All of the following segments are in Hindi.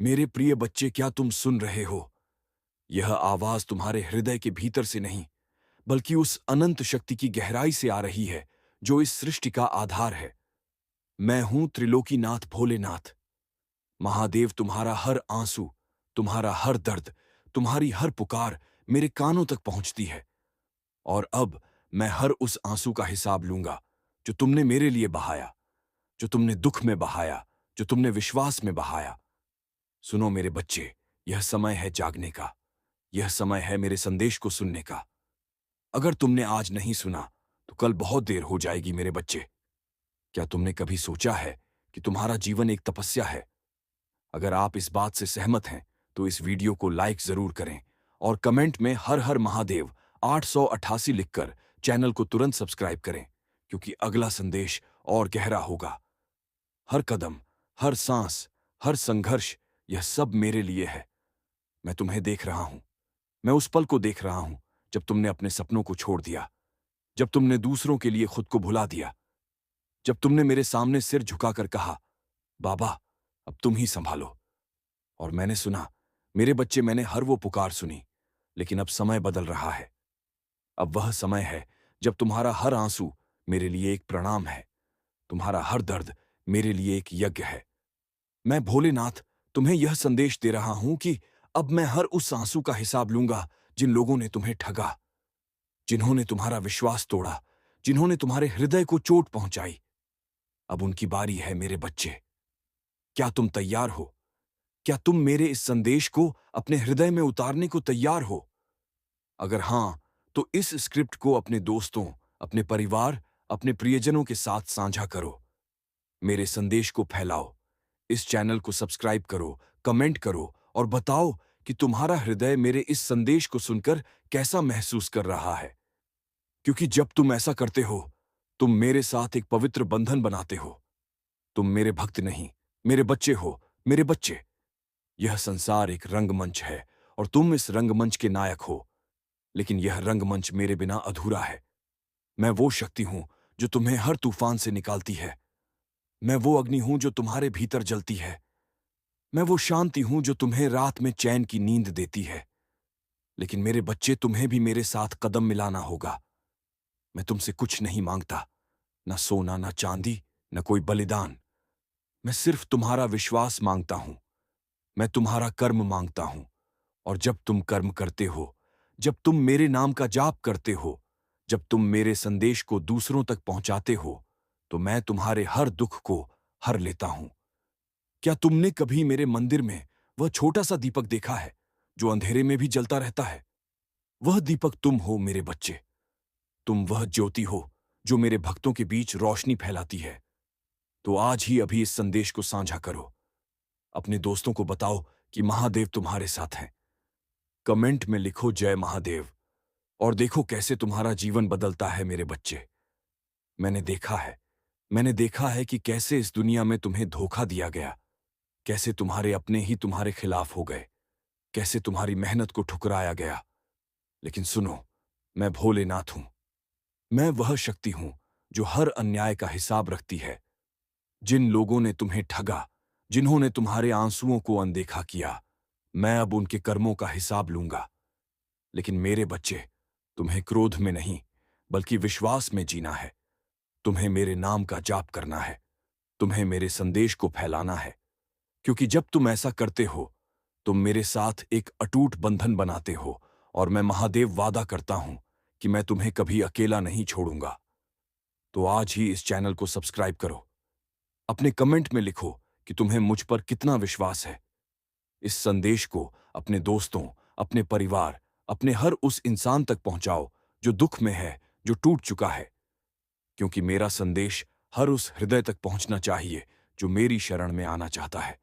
मेरे प्रिय बच्चे, क्या तुम सुन रहे हो? यह आवाज तुम्हारे हृदय के भीतर से नहीं, बल्कि उस अनंत शक्ति की गहराई से आ रही है जो इस सृष्टि का आधार है। मैं हूं त्रिलोकीनाथ भोलेनाथ। महादेव तुम्हारा हर आंसू, तुम्हारा हर दर्द, तुम्हारी हर पुकार मेरे कानों तक पहुंचती है। और अब मैं हर उस आंसू का हिसाब लूंगा जो तुमने मेरे लिए बहाया, जो तुमने दुख में बहाया, जो तुमने विश्वास में बहाया। सुनो मेरे बच्चे, यह समय है जागने का। यह समय है मेरे संदेश को सुनने का। अगर तुमने आज नहीं सुना तो कल बहुत देर हो जाएगी मेरे बच्चे। क्या तुमने कभी सोचा है कि तुम्हारा जीवन एक तपस्या है? अगर आप इस बात से सहमत हैं तो इस वीडियो को लाइक जरूर करें और कमेंट में हर हर महादेव 888 लिखकर चैनल को तुरंत सब्सक्राइब करें, क्योंकि अगला संदेश और गहरा होगा। हर कदम, हर सांस, हर संघर्ष, यह सब मेरे लिए है। मैं तुम्हें देख रहा हूं। मैं उस पल को देख रहा हूं जब तुमने अपने सपनों को छोड़ दिया, जब तुमने दूसरों के लिए खुद को भुला दिया, जब तुमने मेरे सामने सिर झुकाकर कहा, बाबा अब तुम ही संभालो। और मैंने सुना, मेरे बच्चे, मैंने हर वो पुकार सुनी। लेकिन अब समय बदल रहा है। अब वह समय है जब तुम्हारा हर आंसू मेरे लिए एक प्रणाम है, तुम्हारा हर दर्द मेरे लिए एक यज्ञ है। मैं भोलेनाथ तुम्हें यह संदेश दे रहा हूं कि अब मैं हर उस आंसू का हिसाब लूंगा जिन लोगों ने तुम्हें ठगा, जिन्होंने तुम्हारा विश्वास तोड़ा, जिन्होंने तुम्हारे हृदय को चोट पहुंचाई। अब उनकी बारी है मेरे बच्चे। क्या तुम तैयार हो? क्या तुम मेरे इस संदेश को अपने हृदय में उतारने को तैयार हो? अगर हां, तो इस स्क्रिप्ट को अपने दोस्तों, अपने परिवार, अपने प्रियजनों के साथ साझा करो। मेरे संदेश को फैलाओ। इस चैनल को सब्सक्राइब करो, कमेंट करो और बताओ कि तुम्हारा हृदय मेरे इस संदेश को सुनकर कैसा महसूस कर रहा है। क्योंकि जब तुम ऐसा करते हो, तुम मेरे साथ एक पवित्र बंधन बनाते हो। तुम मेरे भक्त नहीं, मेरे बच्चे हो, मेरे बच्चे। यह संसार एक रंगमंच है और तुम इस रंगमंच के नायक हो। लेकिन यह रंगमंच मेरे बिना अधूरा है। मैं वो शक्ति हूं जो तुम्हें हर तूफान से निकालती है। मैं वो अग्नि हूं जो तुम्हारे भीतर जलती है। मैं वो शांति हूं जो तुम्हें रात में चैन की नींद देती है। लेकिन मेरे बच्चे, तुम्हें भी मेरे साथ कदम मिलाना होगा। मैं तुमसे कुछ नहीं मांगता, न सोना, न चांदी, न कोई बलिदान। मैं सिर्फ तुम्हारा विश्वास मांगता हूं। मैं तुम्हारा कर्म मांगता हूं। और जब तुम कर्म करते हो, जब तुम मेरे नाम का जाप करते हो, जब तुम मेरे संदेश को दूसरों तक पहुंचाते हो, तो मैं तुम्हारे हर दुख को हर लेता हूं। क्या तुमने कभी मेरे मंदिर में वह छोटा सा दीपक देखा है जो अंधेरे में भी जलता रहता है? वह दीपक तुम हो मेरे बच्चे। तुम वह ज्योति हो जो मेरे भक्तों के बीच रोशनी फैलाती है। तो आज ही अभी इस संदेश को साझा करो। अपने दोस्तों को बताओ कि महादेव तुम्हारे साथ हैं। कमेंट में लिखो जय महादेव और देखो कैसे तुम्हारा जीवन बदलता है मेरे बच्चे। मैंने देखा है, मैंने देखा है कि कैसे इस दुनिया में तुम्हें धोखा दिया गया, कैसे तुम्हारे अपने ही तुम्हारे खिलाफ हो गए, कैसे तुम्हारी मेहनत को ठुकराया गया। लेकिन सुनो, मैं भोलेनाथ हूं। मैं वह शक्ति हूं जो हर अन्याय का हिसाब रखती है। जिन लोगों ने तुम्हें ठगा, जिन्होंने तुम्हारे आंसुओं को अनदेखा किया, मैं अब उनके कर्मों का हिसाब लूंगा। लेकिन मेरे बच्चे, तुम्हें क्रोध में नहीं, बल्कि विश्वास में जीना है। तुम्हें मेरे नाम का जाप करना है। तुम्हें मेरे संदेश को फैलाना है। क्योंकि जब तुम ऐसा करते हो, तुम मेरे साथ एक अटूट बंधन बनाते हो। और मैं महादेव वादा करता हूं कि मैं तुम्हें कभी अकेला नहीं छोड़ूंगा। तो आज ही इस चैनल को सब्सक्राइब करो। अपने कमेंट में लिखो कि तुम्हें मुझ पर कितना विश्वास है। इस संदेश को अपने दोस्तों, अपने परिवार, अपने हर उस इंसान तक पहुंचाओ जो दुख में है, जो टूट चुका है। क्योंकि मेरा संदेश हर उस हृदय तक पहुंचना चाहिए जो मेरी शरण में आना चाहता है।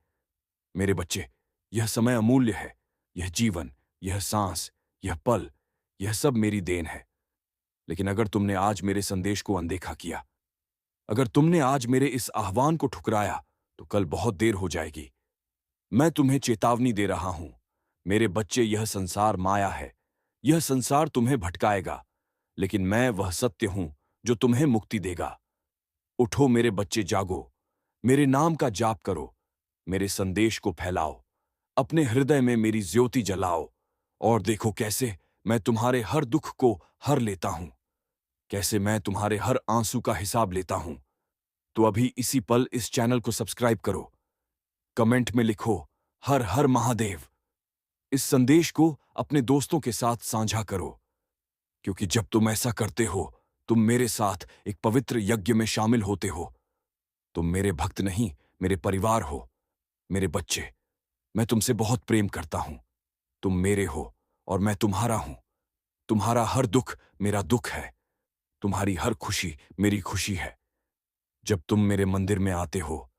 मेरे बच्चे, यह समय अमूल्य है। यह जीवन, यह सांस, यह पल, यह सब मेरी देन है। लेकिन अगर तुमने आज मेरे संदेश को अनदेखा किया, अगर तुमने आज मेरे इस आह्वान को ठुकराया, तो कल बहुत देर हो जाएगी। मैं तुम्हें चेतावनी दे रहा हूं। मेरे बच्चे, यह संसार माया है। यह संसार तुम्हें भटकाएगा, लेकिन मैं वह सत्य हूं जो तुम्हें मुक्ति देगा। उठो मेरे बच्चे, जागो। मेरे नाम का जाप करो। मेरे संदेश को फैलाओ। अपने हृदय में मेरी ज्योति जलाओ और देखो कैसे मैं तुम्हारे हर दुख को हर लेता हूं, कैसे मैं तुम्हारे हर आंसू का हिसाब लेता हूं। तो अभी इसी पल इस चैनल को सब्सक्राइब करो, कमेंट में लिखो हर हर महादेव। इस संदेश को अपने दोस्तों के साथ साझा करो, क्योंकि जब तुम ऐसा करते हो तुम मेरे साथ एक पवित्र यज्ञ में शामिल होते हो। तुम मेरे भक्त नहीं, मेरे परिवार हो, मेरे बच्चे। मैं तुमसे बहुत प्रेम करता हूं। तुम मेरे हो और मैं तुम्हारा हूं। तुम्हारा हर दुख मेरा दुख है, तुम्हारी हर खुशी मेरी खुशी है। जब तुम मेरे मंदिर में आते हो,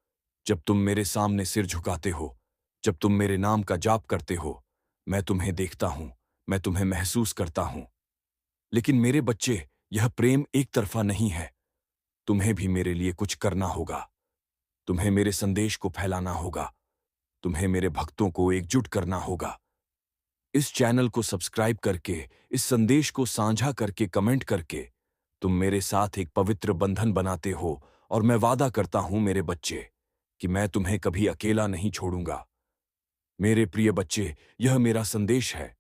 जब तुम मेरे सामने सिर झुकाते हो, जब तुम मेरे नाम का जाप करते हो, मैं तुम्हें देखता हूं, मैं तुम्हें महसूस करता हूं। लेकिन मेरे बच्चे, यह प्रेम एक तरफा नहीं है। तुम्हें भी मेरे लिए कुछ करना होगा। तुम्हें मेरे संदेश को फैलाना होगा। तुम्हें मेरे भक्तों को एकजुट करना होगा। इस चैनल को सब्सक्राइब करके, इस संदेश को साझा करके, कमेंट करके तुम मेरे साथ एक पवित्र बंधन बनाते हो। और मैं वादा करता हूं मेरे बच्चे कि मैं तुम्हें कभी अकेला नहीं छोड़ूंगा। मेरे प्रिय बच्चे, यह मेरा संदेश है,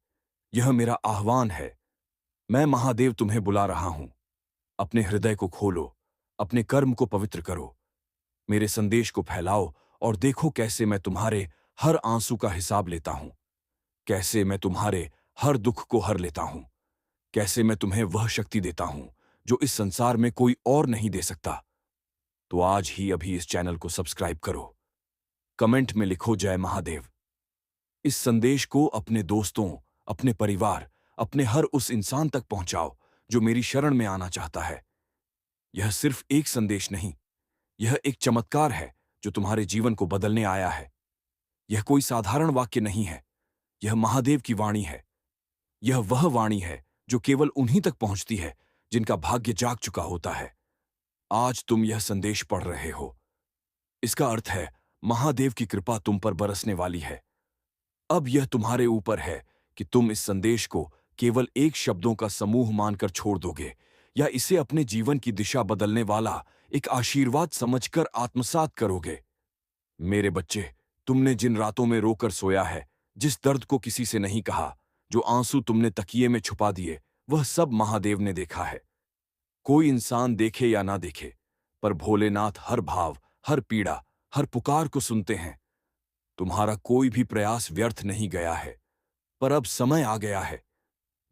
यह मेरा आह्वान है। मैं महादेव तुम्हें बुला रहा हूं। अपने हृदय को खोलो, अपने कर्म को पवित्र करो, मेरे संदेश को फैलाओ और देखो कैसे मैं तुम्हारे हर आंसू का हिसाब लेता हूं, कैसे मैं तुम्हारे हर दुख को हर लेता हूं, कैसे मैं तुम्हें वह शक्ति देता हूं जो इस संसार में कोई और नहीं दे सकता। तो आज ही अभी इस चैनल को सब्सक्राइब करो, कमेंट में लिखो जय महादेव। इस संदेश को अपने दोस्तों, अपने परिवार, अपने हर उस इंसान तक पहुंचाओ जो मेरी शरण में आना चाहता है। यह सिर्फ एक संदेश नहीं, यह एक चमत्कार है जो तुम्हारे जीवन को बदलने आया है। यह कोई साधारण वाक्य नहीं है, यह महादेव की वाणी है। यह वह वाणी है जो केवल उन्हीं तक पहुंचती है जिनका भाग्य जाग चुका होता है। आज तुम यह संदेश पढ़ रहे हो, इसका अर्थ है महादेव की कृपा तुम पर बरसने वाली है। अब यह तुम्हारे ऊपर है कि तुम इस संदेश को केवल एक शब्दों का समूह मानकर छोड़ दोगे या इसे अपने जीवन की दिशा बदलने वाला एक आशीर्वाद समझकर आत्मसात करोगे। मेरे बच्चे, तुमने जिन रातों में रोकर सोया है, जिस दर्द को किसी से नहीं कहा, जो आंसू तुमने तकिए में छुपा दिए, वह सब महादेव ने देखा है। कोई इंसान देखे या ना देखे, पर भोलेनाथ हर भाव, हर पीड़ा, हर पुकार को सुनते हैं। तुम्हारा कोई भी प्रयास व्यर्थ नहीं गया है, पर अब समय आ गया है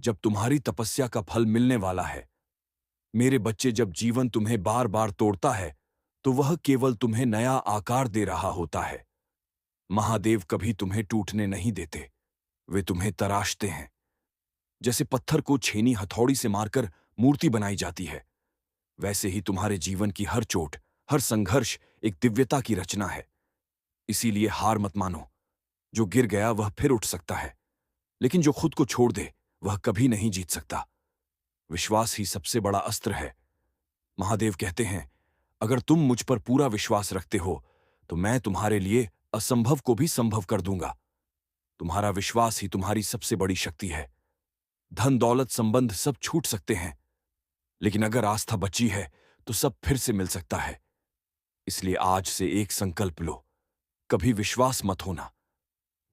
जब तुम्हारी तपस्या का फल मिलने वाला है। मेरे बच्चे, जब जीवन तुम्हें बार बार तोड़ता है तो वह केवल तुम्हें नया आकार दे रहा होता है। महादेव कभी तुम्हें टूटने नहीं देते, वे तुम्हें तराशते हैं। जैसे पत्थर को छेनी हथौड़ी से मारकर मूर्ति बनाई जाती है, वैसे ही तुम्हारे जीवन की हर चोट, हर संघर्ष एक दिव्यता की रचना है। इसीलिए हार मत मानो। जो गिर गया वह फिर उठ सकता है, लेकिन जो खुद को छोड़ दे वह कभी नहीं जीत सकता। विश्वास ही सबसे बड़ा अस्त्र है। महादेव कहते हैं, अगर तुम मुझ पर पूरा विश्वास रखते हो तो मैं तुम्हारे लिए असंभव को भी संभव कर दूंगा। तुम्हारा विश्वास ही तुम्हारी सबसे बड़ी शक्ति है। धन दौलत संबंध सब छूट सकते हैं, लेकिन अगर आस्था बची है तो सब फिर से मिल सकता है। इसलिए आज से एक संकल्प लो, कभी विश्वास मत होना।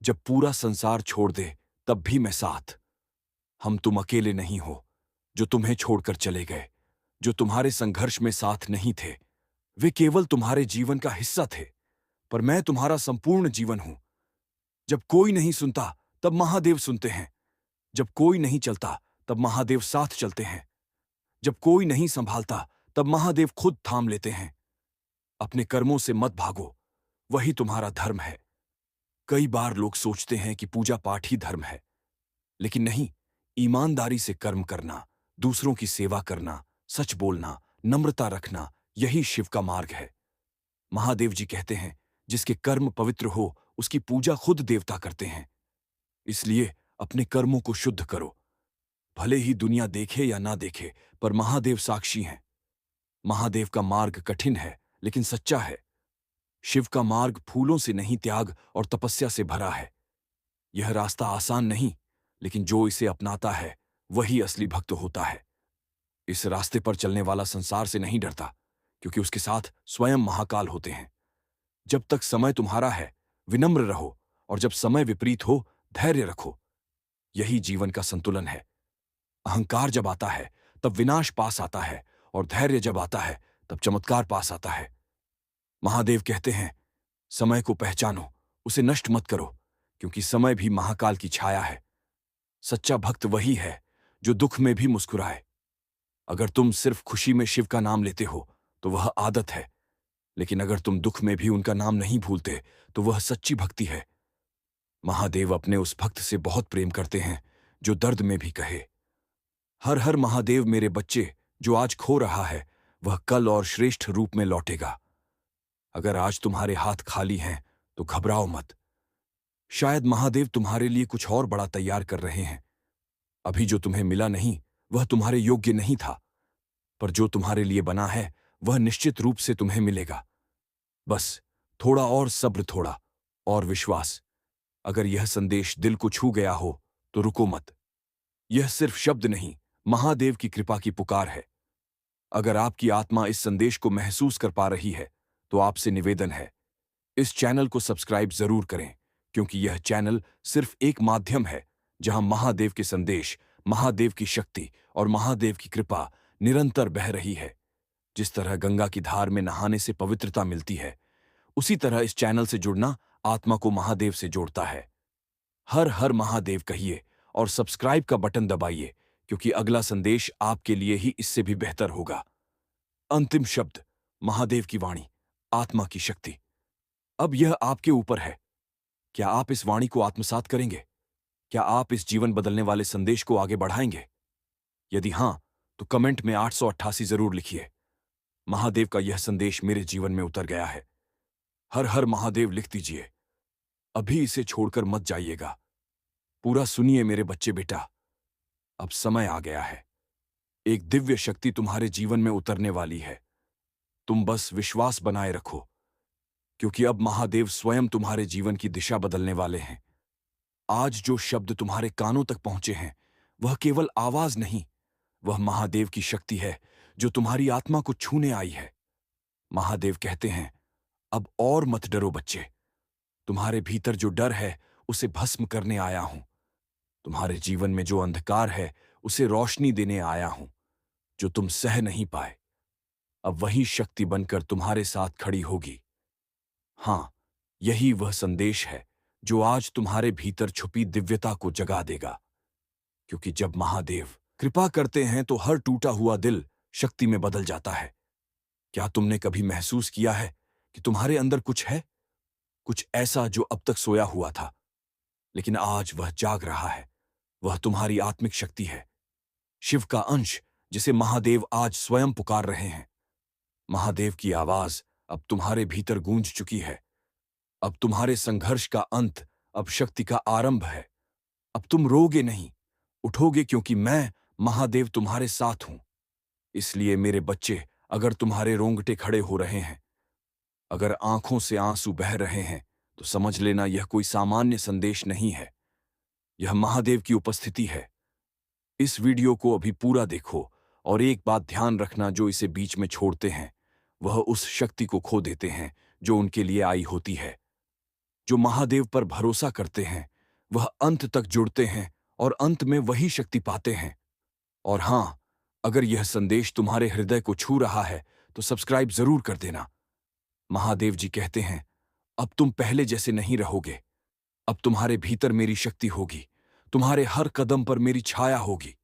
जब पूरा संसार छोड़ दे तब भी मैं साथ। हम तुम अकेले नहीं हो। जो तुम्हें छोड़कर चले गए, जो तुम्हारे संघर्ष में साथ नहीं थे, वे केवल तुम्हारे जीवन का हिस्सा थे, पर मैं तुम्हारा संपूर्ण जीवन हूं। जब कोई नहीं सुनता तब महादेव सुनते हैं। जब कोई नहीं चलता तब महादेव साथ चलते हैं। जब कोई नहीं संभालता तब महादेव खुद थाम लेते हैं। अपने कर्मों से मत भागो, वही तुम्हारा धर्म है। कई बार लोग सोचते हैं कि पूजा पाठ ही धर्म है, लेकिन नहीं। ईमानदारी से कर्म करना, दूसरों की सेवा करना, सच बोलना, नम्रता रखना, यही शिव का मार्ग है। महादेव जी कहते हैं, जिसके कर्म पवित्र हो उसकी पूजा खुद देवता करते हैं। इसलिए अपने कर्मों को शुद्ध करो। भले ही दुनिया देखे या ना देखे, पर महादेव साक्षी हैं। महादेव का मार्ग कठिन है लेकिन सच्चा है। शिव का मार्ग फूलों से नहीं, त्याग और तपस्या से भरा है। यह रास्ता आसान नहीं, लेकिन जो इसे अपनाता है वही असली भक्त होता है। इस रास्ते पर चलने वाला संसार से नहीं डरता, क्योंकि उसके साथ स्वयं महाकाल होते हैं। जब तक समय तुम्हारा है, विनम्र रहो और जब समय विपरीत हो, धैर्य रखो। यही जीवन का संतुलन है। अहंकार जब आता है तब विनाश पास आता है, और धैर्य जब आता है तब चमत्कार पास आता है। महादेव कहते हैं, समय को पहचानो, उसे नष्ट मत करो, क्योंकि समय भी महाकाल की छाया है। सच्चा भक्त वही है जो दुख में भी मुस्कुराए। अगर तुम सिर्फ खुशी में शिव का नाम लेते हो तो वह आदत है, लेकिन अगर तुम दुख में भी उनका नाम नहीं भूलते तो वह सच्ची भक्ति है। महादेव अपने उस भक्त से बहुत प्रेम करते हैं जो दर्द में भी कहे, हर हर महादेव। मेरे बच्चे, जो आज खो रहा है वह कल और श्रेष्ठ रूप में लौटेगा। अगर आज तुम्हारे हाथ खाली हैं तो घबराओ मत। शायद महादेव तुम्हारे लिए कुछ और बड़ा तैयार कर रहे हैं। अभी जो तुम्हें मिला नहीं वह तुम्हारे योग्य नहीं था, पर जो तुम्हारे लिए बना है वह निश्चित रूप से तुम्हें मिलेगा। बस थोड़ा और सब्र, थोड़ा और विश्वास। अगर यह संदेश दिल को छू गया हो तो रुको मत। यह सिर्फ शब्द नहीं, महादेव की कृपा की पुकार है। अगर आपकी आत्मा इस संदेश को महसूस कर पा रही है तो आपसे निवेदन है, इस चैनल को सब्सक्राइब जरूर करें, क्योंकि यह चैनल सिर्फ एक माध्यम है जहां महादेव के संदेश, महादेव की शक्ति और महादेव की कृपा निरंतर बह रही है। जिस तरह गंगा की धार में नहाने से पवित्रता मिलती है, उसी तरह इस चैनल से जुड़ना आत्मा को महादेव से जोड़ता है। हर हर महादेव कहिए और सब्सक्राइब का बटन दबाइए, क्योंकि अगला संदेश आपके लिए ही इससे भी बेहतर होगा। अंतिम शब्द, महादेव की वाणी, आत्मा की शक्ति। अब यह आपके ऊपर है। क्या आप इस वाणी को आत्मसात करेंगे? क्या आप इस जीवन बदलने वाले संदेश को आगे बढ़ाएंगे? यदि हां, तो कमेंट में 888 जरूर लिखिए। महादेव का यह संदेश मेरे जीवन में उतर गया है। हर हर महादेव लिख दीजिए। अभी इसे छोड़कर मत जाइएगा। पूरा सुनिए मेरे बच्चे बेटा। अब समय आ गया है। एक दिव्य शक्ति तुम्हारे जीवन में उतरने वाली है। तुम बस विश्वास बनाए रखो, क्योंकि अब महादेव स्वयं तुम्हारे जीवन की दिशा बदलने वाले हैं। आज जो शब्द तुम्हारे कानों तक पहुंचे हैं वह केवल आवाज नहीं, वह महादेव की शक्ति है जो तुम्हारी आत्मा को छूने आई है। महादेव कहते हैं, अब और मत डरो बच्चे। तुम्हारे भीतर जो डर है उसे भस्म करने आया हूं। तुम्हारे जीवन में जो अंधकार है उसे रोशनी देने आया हूं। जो तुम सह नहीं पाए, अब वही शक्ति बनकर तुम्हारे साथ खड़ी होगी। हां, यही वह संदेश है जो आज तुम्हारे भीतर छुपी दिव्यता को जगा देगा। क्योंकि जब महादेव कृपा करते हैं तो हर टूटा हुआ दिल शक्ति में बदल जाता है। क्या तुमने कभी महसूस किया है कि तुम्हारे अंदर कुछ है, कुछ ऐसा जो अब तक सोया हुआ था, लेकिन आज वह जाग रहा है? वह तुम्हारी आत्मिक शक्ति है, शिव का अंश, जिसे महादेव आज स्वयं पुकार रहे हैं। महादेव की आवाज अब तुम्हारे भीतर गूंज चुकी है। अब तुम्हारे संघर्ष का अंत, अब शक्ति का आरंभ है। अब तुम रोगे नहीं, उठोगे, क्योंकि मैं महादेव तुम्हारे साथ हूं। इसलिए मेरे बच्चे, अगर तुम्हारे रोंगटे खड़े हो रहे हैं, अगर आंखों से आंसू बह रहे हैं, तो समझ लेना यह कोई सामान्य संदेश नहीं है। यह महादेव की उपस्थिति है। इस वीडियो को अभी पूरा देखो और एक बात ध्यान रखना, जो इसे बीच में छोड़ते हैं वह उस शक्ति को खो देते हैं जो उनके लिए आई होती है। जो महादेव पर भरोसा करते हैं वह अंत तक जुड़ते हैं और अंत में वही शक्ति पाते हैं। और हां, अगर यह संदेश तुम्हारे हृदय को छू रहा है तो सब्सक्राइब जरूर कर देना। महादेव जी कहते हैं, अब तुम पहले जैसे नहीं रहोगे। अब तुम्हारे भीतर मेरी शक्ति होगी, तुम्हारे हर कदम पर मेरी छाया होगी।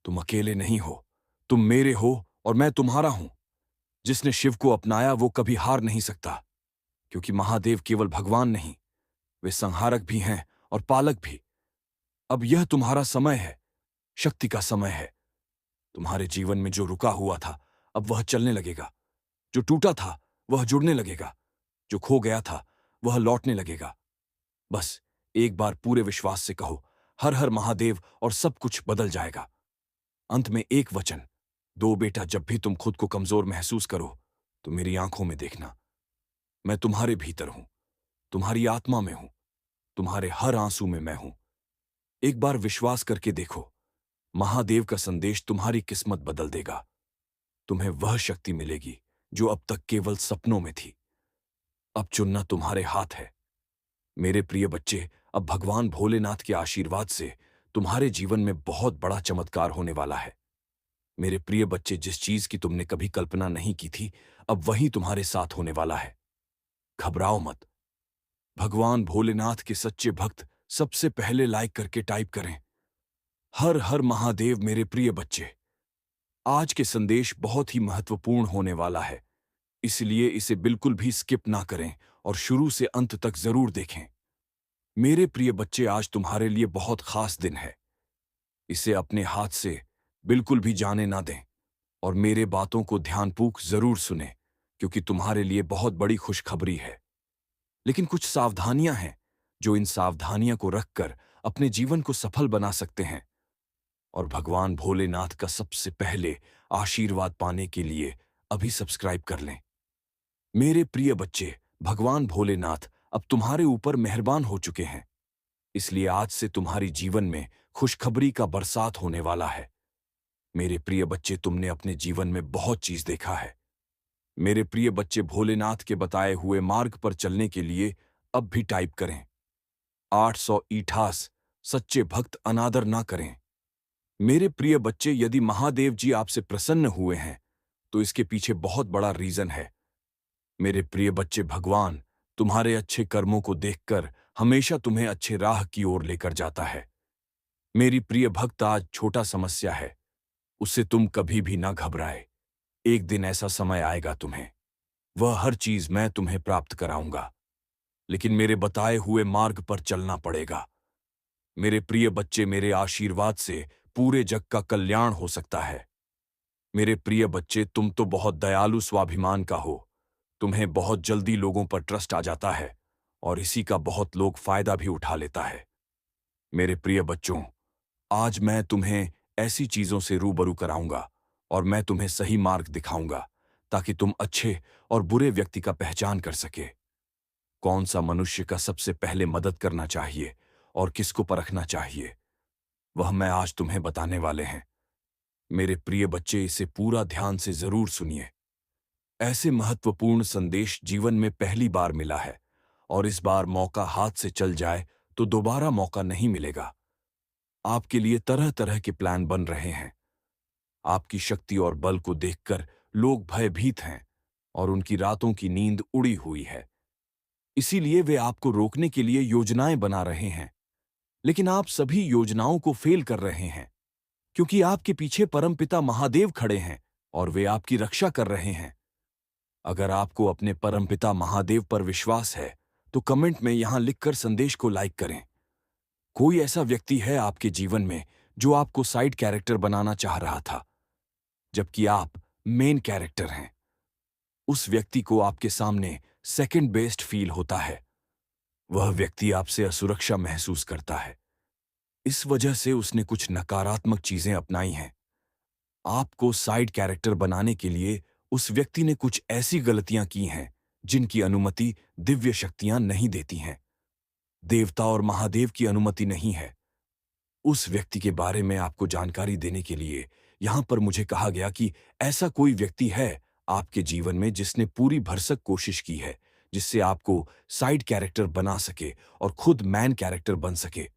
तुम अकेले नहीं हो, तुम मेरे हो और मैं तुम्हारा हूं। जिसने शिव को अपनाया वो कभी हार नहीं सकता, क्योंकि महादेव केवल भगवान नहीं, वे संहारक भी हैं और पालक भी। अब यह तुम्हारा समय है, शक्ति का समय है। तुम्हारे जीवन में जो रुका हुआ था अब वह चलने लगेगा। जो टूटा था वह जुड़ने लगेगा। जो खो गया था वह लौटने लगेगा। बस एक बार पूरे विश्वास से कहो, हर हर महादेव, और सब कुछ बदल जाएगा। अंत में एक वचन, दो बेटा, जब भी तुम खुद को कमजोर महसूस करो तो मेरी आंखों में देखना। मैं तुम्हारे भीतर हूं, तुम्हारी आत्मा में हूं, तुम्हारे हर आंसू में मैं हूं। एक बार विश्वास करके देखो, महादेव का संदेश तुम्हारी किस्मत बदल देगा। तुम्हें वह शक्ति मिलेगी जो अब तक केवल सपनों में थी। अब चुनना तुम्हारे हाथ है। मेरे प्रिय बच्चे, अब भगवान भोलेनाथ के आशीर्वाद से तुम्हारे जीवन में बहुत बड़ा चमत्कार होने वाला है। मेरे प्रिय बच्चे, जिस चीज की तुमने कभी कल्पना नहीं की थी, अब वही तुम्हारे साथ होने वाला है। घबराओ मत। भगवान भोलेनाथ के सच्चे भक्त सबसे पहले लाइक करके टाइप करें, हर हर महादेव। मेरे प्रिय बच्चे, आज के संदेश बहुत ही महत्वपूर्ण होने वाला है, इसलिए इसे बिल्कुल भी स्किप ना करें और शुरू से अंत तक जरूर देखें। मेरे प्रिय बच्चे, आज तुम्हारे लिए बहुत खास दिन है। इसे अपने हाथ से बिल्कुल भी जाने ना दें और मेरे बातों को ध्यानपूर्वक जरूर सुने, क्योंकि तुम्हारे लिए बहुत बड़ी खुशखबरी है। लेकिन कुछ सावधानियां हैं, जो इन सावधानियों को रखकर अपने जीवन को सफल बना सकते हैं और भगवान भोलेनाथ का सबसे पहले आशीर्वाद पाने के लिए अभी सब्सक्राइब कर लें। मेरे प्रिय बच्चे, भगवान भोलेनाथ अब तुम्हारे ऊपर मेहरबान हो चुके हैं, इसलिए आज से तुम्हारी जीवन में खुशखबरी का बरसात होने वाला है। मेरे प्रिय बच्चे, तुमने अपने जीवन में बहुत चीज देखा है। मेरे प्रिय बच्चे, भोलेनाथ के बताए हुए मार्ग पर चलने के लिए अब भी टाइप करें, 828। सच्चे भक्त अनादर ना करें। मेरे प्रिय बच्चे, यदि महादेव जी आपसे प्रसन्न हुए हैं तो इसके पीछे बहुत बड़ा रीजन है। मेरे प्रिय बच्चे, भगवान तुम्हारे अच्छे कर्मों को देखकर हमेशा तुम्हें अच्छे राह की ओर लेकर जाता है। मेरी प्रिय भक्त, आज छोटा समस्या है, उससे तुम कभी भी ना घबराए। एक दिन ऐसा समय आएगा, तुम्हें वह हर चीज मैं तुम्हें प्राप्त कराऊंगा, लेकिन मेरे बताए हुए मार्ग पर चलना पड़ेगा। मेरे प्रिय बच्चे, मेरे आशीर्वाद से पूरे जग का कल्याण हो सकता है। मेरे प्रिय बच्चे, तुम तो बहुत दयालु स्वाभिमान का हो। तुम्हें बहुत जल्दी लोगों पर ट्रस्ट आ जाता है और इसी का बहुत लोग फायदा भी उठा लेता है। मेरे प्रिय बच्चों, आज मैं तुम्हें ऐसी चीजों से रूबरू कराऊंगा और मैं तुम्हें सही मार्ग दिखाऊंगा, ताकि तुम अच्छे और बुरे व्यक्ति का पहचान कर सके। कौन सा मनुष्य का सबसे पहले मदद करना चाहिए और किसको परखना चाहिए, वह मैं आज तुम्हें बताने वाले हैं। मेरे प्रिय बच्चे, इसे पूरा ध्यान से जरूर सुनिए। ऐसे महत्वपूर्ण संदेश जीवन में पहली बार मिला है और इस बार मौका हाथ से चल जाए तो दोबारा मौका नहीं मिलेगा। आपके लिए तरह तरह के प्लान बन रहे हैं। आपकी शक्ति और बल को देखकर लोग भयभीत हैं और उनकी रातों की नींद उड़ी हुई है। इसीलिए वे आपको रोकने के लिए योजनाएं बना रहे हैं, लेकिन आप सभी योजनाओं को फेल कर रहे हैं, क्योंकि आपके पीछे परमपिता महादेव खड़े हैं और वे आपकी रक्षा कर रहे हैं। अगर आपको अपने परमपिता महादेव पर विश्वास है तो कमेंट में यहां लिखकर संदेश को लाइक करें। कोई ऐसा व्यक्ति है आपके जीवन में जो आपको साइड कैरेक्टर बनाना चाह रहा था, जबकि आप मेन कैरेक्टर हैं। उस व्यक्ति को आपके सामने सेकंड बेस्ट फील होता है। वह व्यक्ति आपसे असुरक्षा महसूस करता है। इस वजह से उसने कुछ नकारात्मक चीजें अपनाई हैं। आपको साइड कैरेक्टर बनाने के लिए उस व्यक्ति ने कुछ ऐसी गलतियां की हैं जिनकी अनुमति दिव्य शक्तियां नहीं देती हैं। देवता और महादेव की अनुमति नहीं है। उस व्यक्ति के बारे में आपको जानकारी देने के लिए यहां पर मुझे कहा गया कि ऐसा कोई व्यक्ति है आपके जीवन में जिसने पूरी भरसक कोशिश की है, जिससे आपको साइड कैरेक्टर बना सके और खुद मैन कैरेक्टर बन सके।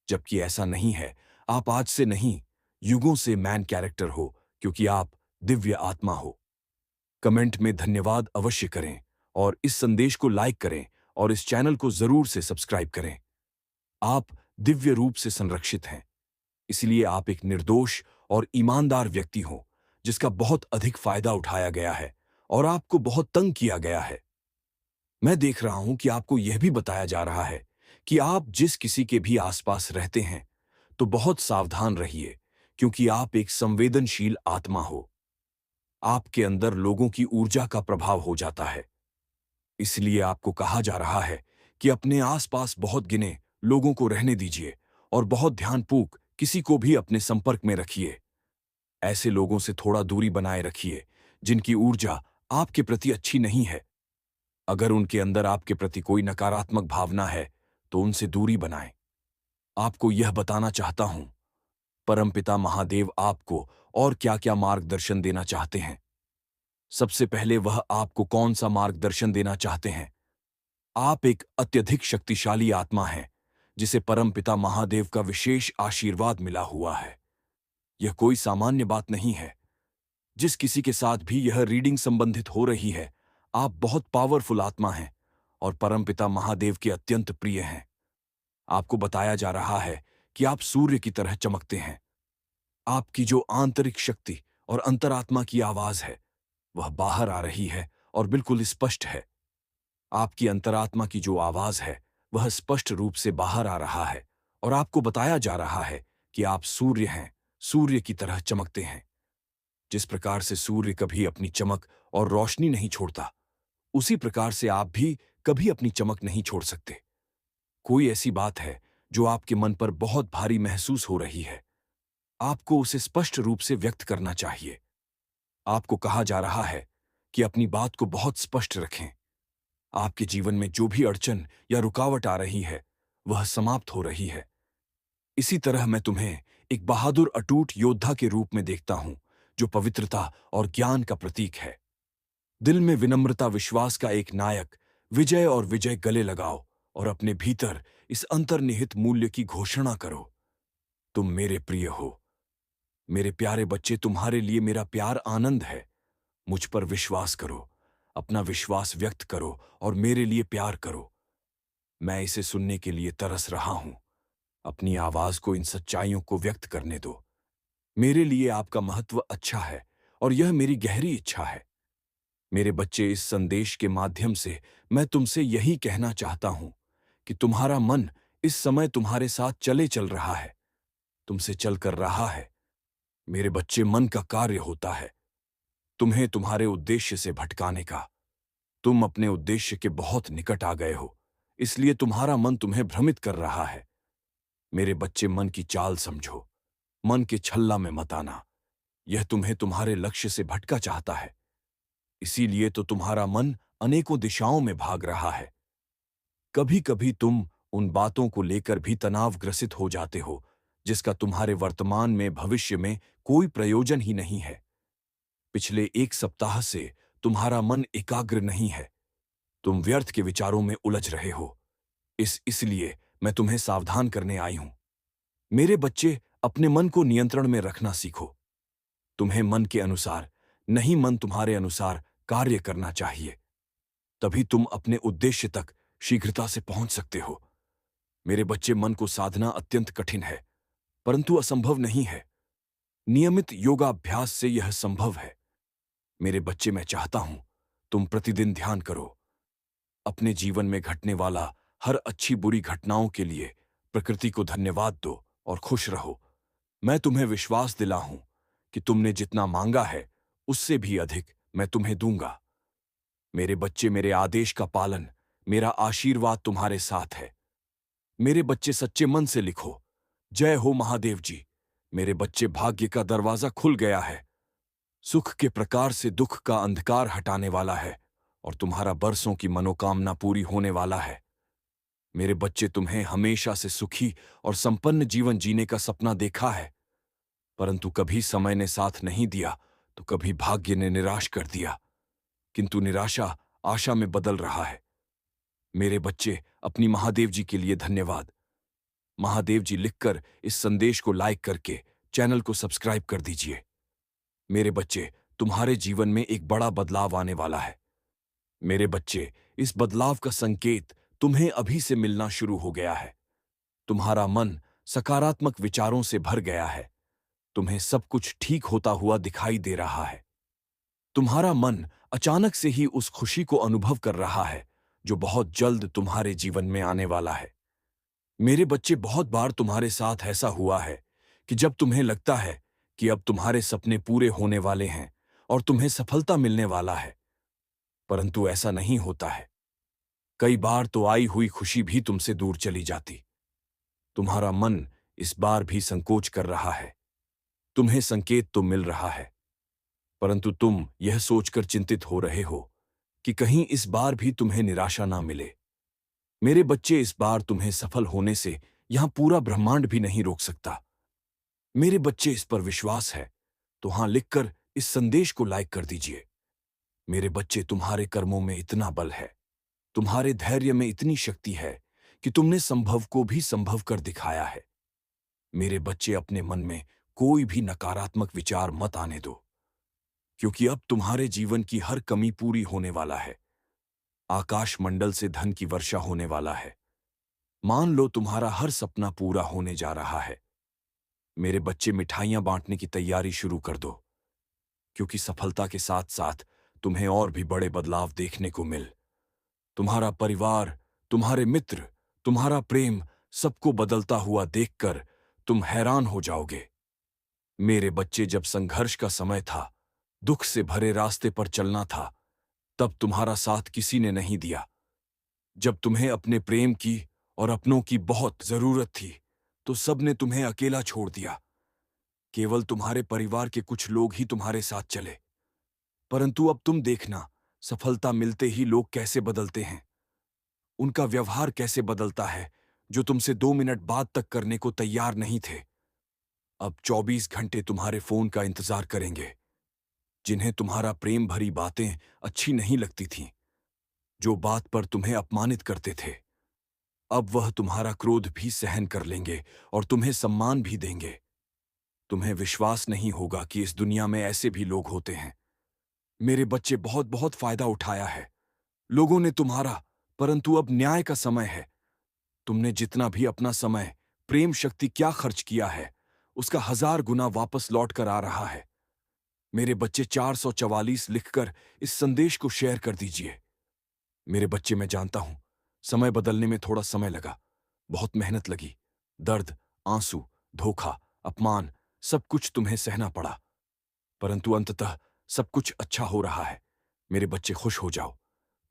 जबकि ऐसा नहीं है। आप आज से नहीं, युगों से मैन कैरेक्टर हो, क्योंकि आप दिव्य आत्मा हो। कमेंट में धन्यवाद अवश्य करें और इस संदेश को लाइक करें और इस चैनल को जरूर से सब्सक्राइब करें। आप दिव्य रूप से संरक्षित हैं, इसलिए आप एक निर्दोष और ईमानदार व्यक्ति हो, जिसका बहुत अधिक फायदा उठाया गया है और आपको बहुत तंग किया गया है। मैं देख रहा हूं कि आपको यह भी बताया जा रहा है कि आप जिस किसी के भी आसपास रहते हैं तो बहुत सावधान रहिए, क्योंकि आप एक संवेदनशील आत्मा हो। आपके अंदर लोगों की ऊर्जा का प्रभाव हो जाता है। इसलिए आपको कहा जा रहा है कि अपने आसपास बहुत गिने लोगों को रहने दीजिए और बहुत ध्यानपूर्वक किसी को भी अपने संपर्क में रखिए। ऐसे लोगों से थोड़ा दूरी बनाए रखिए जिनकी ऊर्जा आपके प्रति अच्छी नहीं है। अगर उनके अंदर आपके प्रति कोई नकारात्मक भावना है तो उनसे दूरी बनाएं। आपको यह बताना चाहता हूं, परमपिता महादेव आपको और क्या-क्या मार्गदर्शन देना चाहते हैं। सबसे पहले वह आपको कौन सा मार्गदर्शन देना चाहते हैं? आप एक अत्यधिक शक्तिशाली आत्मा हैं, जिसे परमपिता महादेव का विशेष आशीर्वाद मिला हुआ है। यह कोई सामान्य बात नहीं है। जिस किसी के साथ भी यह रीडिंग संबंधित हो रही है, आप बहुत पावरफुल आत्मा हैं और परमपिता महादेव के अत्यंत प्रिय हैं। आपको बताया जा रहा है कि आप सूर्य की तरह चमकते हैं। आपकी जो आंतरिक शक्ति और अंतरात्मा की आवाज है, वह बाहर आ रही है और बिल्कुल स्पष्ट है। आपकी अंतरात्मा की जो आवाज है, वह स्पष्ट रूप से बाहर आ रहा है और आपको बताया जा रहा है कि आप सूर्य हैं, सूर्य की तरह चमकते हैं। जिस प्रकार से सूर्य कभी अपनी चमक और रोशनी नहीं छोड़ता, उसी प्रकार से आप भी कभी अपनी चमक नहीं छोड़ सकते। कोई ऐसी बात है जो आपके मन पर बहुत भारी महसूस हो रही है, आपको उसे स्पष्ट रूप से व्यक्त करना चाहिए। आपको कहा जा रहा है कि अपनी बात को बहुत स्पष्ट रखें। आपके जीवन में जो भी अड़चन या रुकावट आ रही है, वह समाप्त हो रही है। इसी तरह मैं तुम्हें एक बहादुर अटूट योद्धा के रूप में देखता हूं, जो पवित्रता और ज्ञान का प्रतीक है। दिल में विनम्रता, विश्वास का एक नायक, विजय और विजय गले लगाओ और अपने भीतर इस अंतर्निहित मूल्य की घोषणा करो। तुम मेरे प्रिय हो। मेरे प्यारे बच्चे, तुम्हारे लिए मेरा प्यार आनंद है। मुझ पर विश्वास करो, अपना विश्वास व्यक्त करो और मेरे लिए प्यार करो। मैं इसे सुनने के लिए तरस रहा हूं। अपनी आवाज को इन सच्चाइयों को व्यक्त करने दो। मेरे लिए आपका महत्व अच्छा है और यह मेरी गहरी इच्छा है। मेरे बच्चे, इस संदेश के माध्यम से मैं तुमसे यही कहना चाहता हूं कि तुम्हारा मन इस समय तुम्हारे साथ चल रहा है, तुमसे चल कर रहा है। मेरे बच्चे, मन का कार्य होता है तुम्हें तुम्हारे उद्देश्य से भटकाने का। तुम अपने उद्देश्य के बहुत निकट आ गए हो, इसलिए तुम्हारा मन तुम्हें भ्रमित कर रहा है। मेरे बच्चे, मन की चाल समझो, मन के छल्ला में मत आना। यह तुम्हें तुम्हारे लक्ष्य से भटका चाहता है, इसीलिए तो तुम्हारा मन अनेकों दिशाओं में भाग रहा है। कभी कभी तुम उन बातों को लेकर भी तनावग्रसित हो जाते हो जिसका तुम्हारे वर्तमान में, भविष्य में कोई प्रयोजन ही नहीं है। पिछले एक सप्ताह से तुम्हारा मन एकाग्र नहीं है। तुम व्यर्थ के विचारों में उलझ रहे हो। इसलिए मैं तुम्हें सावधान करने आई हूं। मेरे बच्चे, अपने मन को नियंत्रण में रखना सीखो। तुम्हें मन के अनुसार, नहीं मन तुम्हारे अनुसार कार्य करना चाहिए। तभी तुम अपने उद्देश्य तक शीघ्रता से पहुंच सकते हो। मेरे बच्चे, मन को साधना अत्यंत कठिन है, परंतु असंभव नहीं है। नियमित योगाभ्यास से यह संभव है। मेरे बच्चे, मैं चाहता हूं तुम प्रतिदिन ध्यान करो। अपने जीवन में घटने वाला हर अच्छी बुरी घटनाओं के लिए प्रकृति को धन्यवाद दो और खुश रहो। मैं तुम्हें विश्वास दिला हूं कि तुमने जितना मांगा है, उससे भी अधिक मैं तुम्हें दूंगा। मेरे बच्चे, मेरे आदेश का पालन, मेरा आशीर्वाद तुम्हारे साथ है। मेरे बच्चे, सच्चे मन से लिखो, जय हो महादेव जी। मेरे बच्चे, भाग्य का दरवाजा खुल गया है। सुख के प्रकार से दुख का अंधकार हटाने वाला है और तुम्हारा बरसों की मनोकामना पूरी होने वाला है। मेरे बच्चे, तुम्हें हमेशा से सुखी और संपन्न जीवन जीने का सपना देखा है, परंतु कभी समय ने साथ नहीं दिया तो कभी भाग्य ने निराश कर दिया। किंतु निराशा आशा में बदल रहा है। मेरे बच्चे, अपनी महादेव जी के लिए धन्यवाद। महादेव जी लिखकर इस संदेश को लाइक करके चैनल को सब्सक्राइब कर दीजिए। मेरे बच्चे, तुम्हारे जीवन में एक बड़ा बदलाव आने वाला है। मेरे बच्चे, इस बदलाव का संकेत तुम्हें अभी से मिलना शुरू हो गया है। तुम्हारा मन सकारात्मक विचारों से भर गया है। तुम्हें सब कुछ ठीक होता हुआ दिखाई दे रहा है। तुम्हारा मन अचानक से ही उस खुशी को अनुभव कर रहा है जो बहुत जल्द तुम्हारे जीवन में आने वाला है। मेरे बच्चे, बहुत बार तुम्हारे साथ ऐसा हुआ है कि जब तुम्हें लगता है कि अब तुम्हारे सपने पूरे होने वाले हैं और तुम्हें सफलता मिलने वाला है, परंतु ऐसा नहीं होता है। कई बार तो आई हुई खुशी भी तुमसे दूर चली जाती। तुम्हारा मन इस बार भी संकोच कर रहा है। तुम्हें संकेत तो मिल रहा है, परंतु तुम यह सोचकर चिंतित हो रहे हो कि कहीं इस बार भी तुम्हें निराशा ना मिले। मेरे बच्चे, इस बार तुम्हें सफल होने से यहां पूरा ब्रह्मांड भी नहीं रोक सकता। मेरे बच्चे, इस पर विश्वास है तो हां लिखकर इस संदेश को लाइक कर दीजिए। मेरे बच्चे, तुम्हारे कर्मों में इतना बल है। तुम्हारे धैर्य में इतनी शक्ति है कि तुमने संभव को भी संभव कर दिखाया है। मेरे बच्चे, अपने मन में कोई भी नकारात्मक विचार मत आने दो, क्योंकि अब तुम्हारे जीवन की हर कमी पूरी होने वाला है। आकाश मंडल से धन की वर्षा होने वाला है। मान लो तुम्हारा हर सपना पूरा होने जा रहा है। मेरे बच्चे, मिठाइयां बांटने की तैयारी शुरू कर दो, क्योंकि सफलता के साथ साथ तुम्हें और भी बड़े बदलाव देखने को मिल। तुम्हारा परिवार, तुम्हारे मित्र, तुम्हारा प्रेम, सबको बदलता हुआ देखकर तुम हैरान हो जाओगे। मेरे बच्चे, जब संघर्ष का समय था, दुख से भरे रास्ते पर चलना था, तब तुम्हारा साथ किसी ने नहीं दिया। जब तुम्हें अपने प्रेम की और अपनों की बहुत जरूरत थी, तो सबने तुम्हें अकेला छोड़ दिया। केवल तुम्हारे परिवार के कुछ लोग ही तुम्हारे साथ चले। परंतु अब तुम देखना, सफलता मिलते ही लोग कैसे बदलते हैं। उनका व्यवहार कैसे बदलता है। जो तुमसे 2 मिनट बात तक करने को तैयार नहीं थे, अब 24 घंटे तुम्हारे फोन का इंतजार करेंगे। जिन्हें तुम्हारा प्रेम भरी बातें अच्छी नहीं लगती थीं, जो बात पर तुम्हें अपमानित करते थे, अब वह तुम्हारा क्रोध भी सहन कर लेंगे और तुम्हें सम्मान भी देंगे। तुम्हें विश्वास नहीं होगा कि इस दुनिया में ऐसे भी लोग होते हैं। मेरे बच्चे, बहुत बहुत फायदा उठाया है लोगों ने तुम्हारा, परंतु अब न्याय का समय है। तुमने जितना भी अपना समय, प्रेम शक्ति क्या खर्च किया है, उसका 1000 गुना वापस लौट कर आ रहा है। मेरे बच्चे, 444 लिखकर इस संदेश को शेयर कर दीजिए। मेरे बच्चे, मैं जानता हूं, समय बदलने में थोड़ा समय लगा, बहुत मेहनत लगी, दर्द, आंसू, धोखा, अपमान, सब कुछ तुम्हें सहना पड़ा, परंतु अंततः सब कुछ अच्छा हो रहा है। मेरे बच्चे, खुश हो जाओ,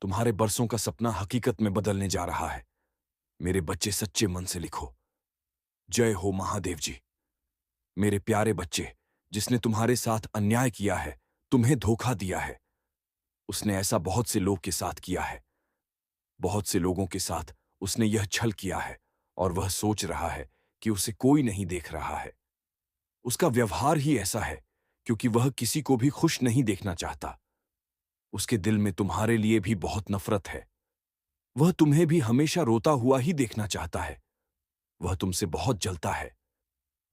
तुम्हारे बरसों का सपना हकीकत में बदलने जा रहा है। मेरे बच्चे, सच्चे मन से लिखो, जय हो महादेव जी। मेरे प्यारे बच्चे, जिसने तुम्हारे साथ अन्याय किया है, तुम्हें धोखा दिया है, उसने ऐसा बहुत से लोग के साथ किया है। बहुत से लोगों के साथ उसने यह छल किया है, और वह सोच रहा है कि उसे कोई नहीं देख रहा है। उसका व्यवहार ही ऐसा है, क्योंकि वह किसी को भी खुश नहीं देखना चाहता। उसके दिल में तुम्हारे लिए भी बहुत नफरत है। वह तुम्हें भी हमेशा रोता हुआ ही देखना चाहता है। वह तुमसे बहुत जलता है।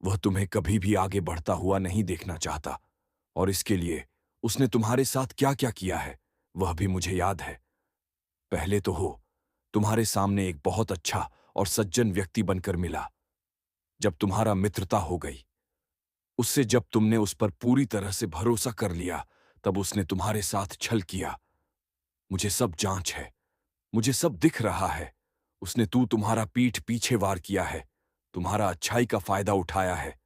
वह तुम्हें कभी भी आगे बढ़ता हुआ नहीं देखना चाहता, और इसके लिए उसने तुम्हारे साथ क्या क्या किया है, वह भी मुझे याद है। पहले तो तुम्हारे सामने एक बहुत अच्छा और सज्जन व्यक्ति बनकर मिला। जब तुम्हारा मित्रता हो गई, उससे जब तुमने उस पर पूरी तरह से भरोसा कर लिया, तब उसने तुम्हारे साथ छल किया। मुझे सब जांच है, मुझे सब दिख रहा है। उसने तुम्हारा पीठ पीछे वार किया है, तुम्हारा अच्छाई का फायदा उठाया है।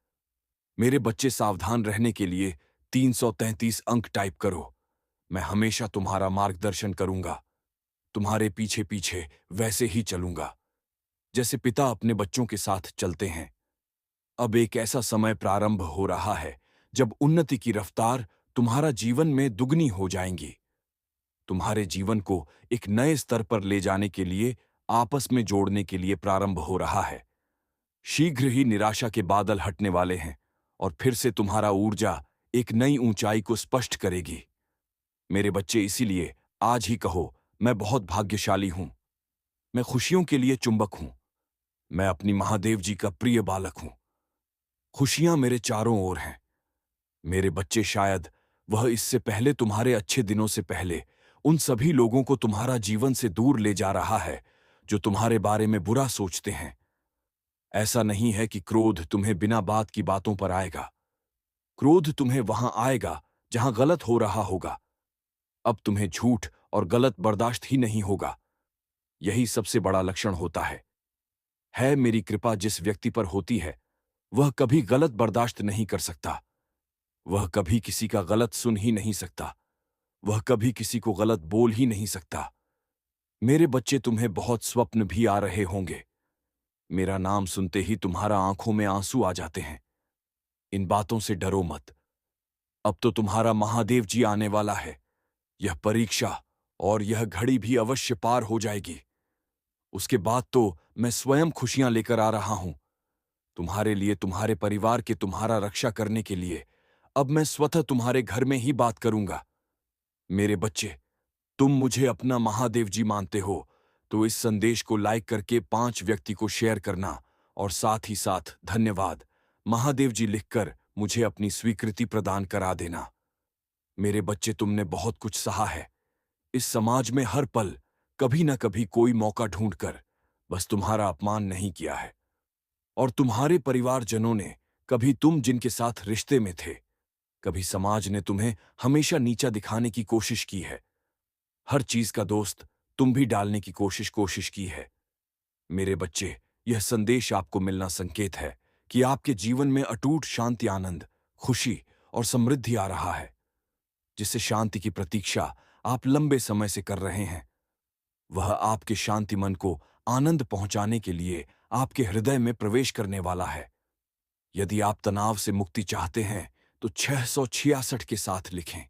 मेरे बच्चे, सावधान रहने के लिए 333 अंक टाइप करो। मैं हमेशा तुम्हारा मार्गदर्शन करूंगा, तुम्हारे पीछे पीछे वैसे ही चलूंगा जैसे पिता अपने बच्चों के साथ चलते हैं। अब एक ऐसा समय प्रारंभ हो रहा है जब उन्नति की रफ्तार तुम्हारा जीवन में दुगनी हो जाएंगी। तुम्हारे जीवन को एक नए स्तर पर ले जाने के लिए, आपस में जोड़ने के लिए प्रारंभ हो रहा है। शीघ्र ही निराशा के बादल हटने वाले हैं, और फिर से तुम्हारा ऊर्जा एक नई ऊंचाई को स्पष्ट करेगी। मेरे बच्चे, इसीलिए आज ही कहो, मैं बहुत भाग्यशाली हूं। मैं खुशियों के लिए चुंबक हूं। मैं अपनी महादेव जी का प्रिय बालक हूं। खुशियां मेरे चारों ओर हैं। मेरे बच्चे, शायद वह इससे पहले, तुम्हारे अच्छे दिनों से पहले, उन सभी लोगों को तुम्हारा जीवन से दूर ले जा रहा है जो तुम्हारे बारे में बुरा सोचते हैं। ऐसा नहीं है कि क्रोध तुम्हें बिना बात की बातों पर आएगा। क्रोध तुम्हें वहां आएगा जहां गलत हो रहा होगा। अब तुम्हें झूठ और गलत बर्दाश्त ही नहीं होगा। यही सबसे बड़ा लक्षण होता है मेरी कृपा जिस व्यक्ति पर होती है, वह कभी गलत बर्दाश्त नहीं कर सकता। वह कभी किसी का गलत सुन ही नहीं सकता। वह कभी किसी को गलत बोल ही नहीं सकता। मेरे बच्चे, तुम्हें बहुत स्वप्न भी आ रहे होंगे। मेरा नाम सुनते ही तुम्हारा आंखों में आंसू आ जाते हैं। इन बातों से डरो मत। अब तो तुम्हारा महादेव जी आने वाला है। यह परीक्षा और यह घड़ी भी अवश्य पार हो जाएगी। उसके बाद तो मैं स्वयं खुशियां लेकर आ रहा हूं। तुम्हारे लिए, तुम्हारे परिवार के, तुम्हारा रक्षा करने के लिए अब मैं स्वतः तुम्हारे घर में ही बात करूंगा। मेरे बच्चे, तुम मुझे अपना महादेव जी मानते हो, तो इस संदेश को लाइक करके 5 व्यक्ति को शेयर करना और साथ ही साथ धन्यवाद महादेव जी लिखकर मुझे अपनी स्वीकृति प्रदान करा देना। मेरे बच्चे, तुमने बहुत कुछ सहा है। इस समाज में हर पल कभी न कभी कोई मौका ढूंढकर बस तुम्हारा अपमान नहीं किया है। और तुम्हारे परिवारजनों ने, कभी तुम जिनके साथ रिश्ते में थे, कभी समाज ने तुम्हें हमेशा नीचा दिखाने की कोशिश की है। हर चीज का दोस्त तुम भी डालने की कोशिश की है। मेरे बच्चे, यह संदेश आपको मिलना संकेत है कि आपके जीवन में अटूट शांति, आनंद, खुशी और समृद्धि आ रहा है। जिससे शांति की प्रतीक्षा आप लंबे समय से कर रहे हैं, वह आपके शांति मन को आनंद पहुंचाने के लिए आपके हृदय में प्रवेश करने वाला है। यदि आप तनाव से मुक्ति चाहते हैं तो 666 के साथ लिखें,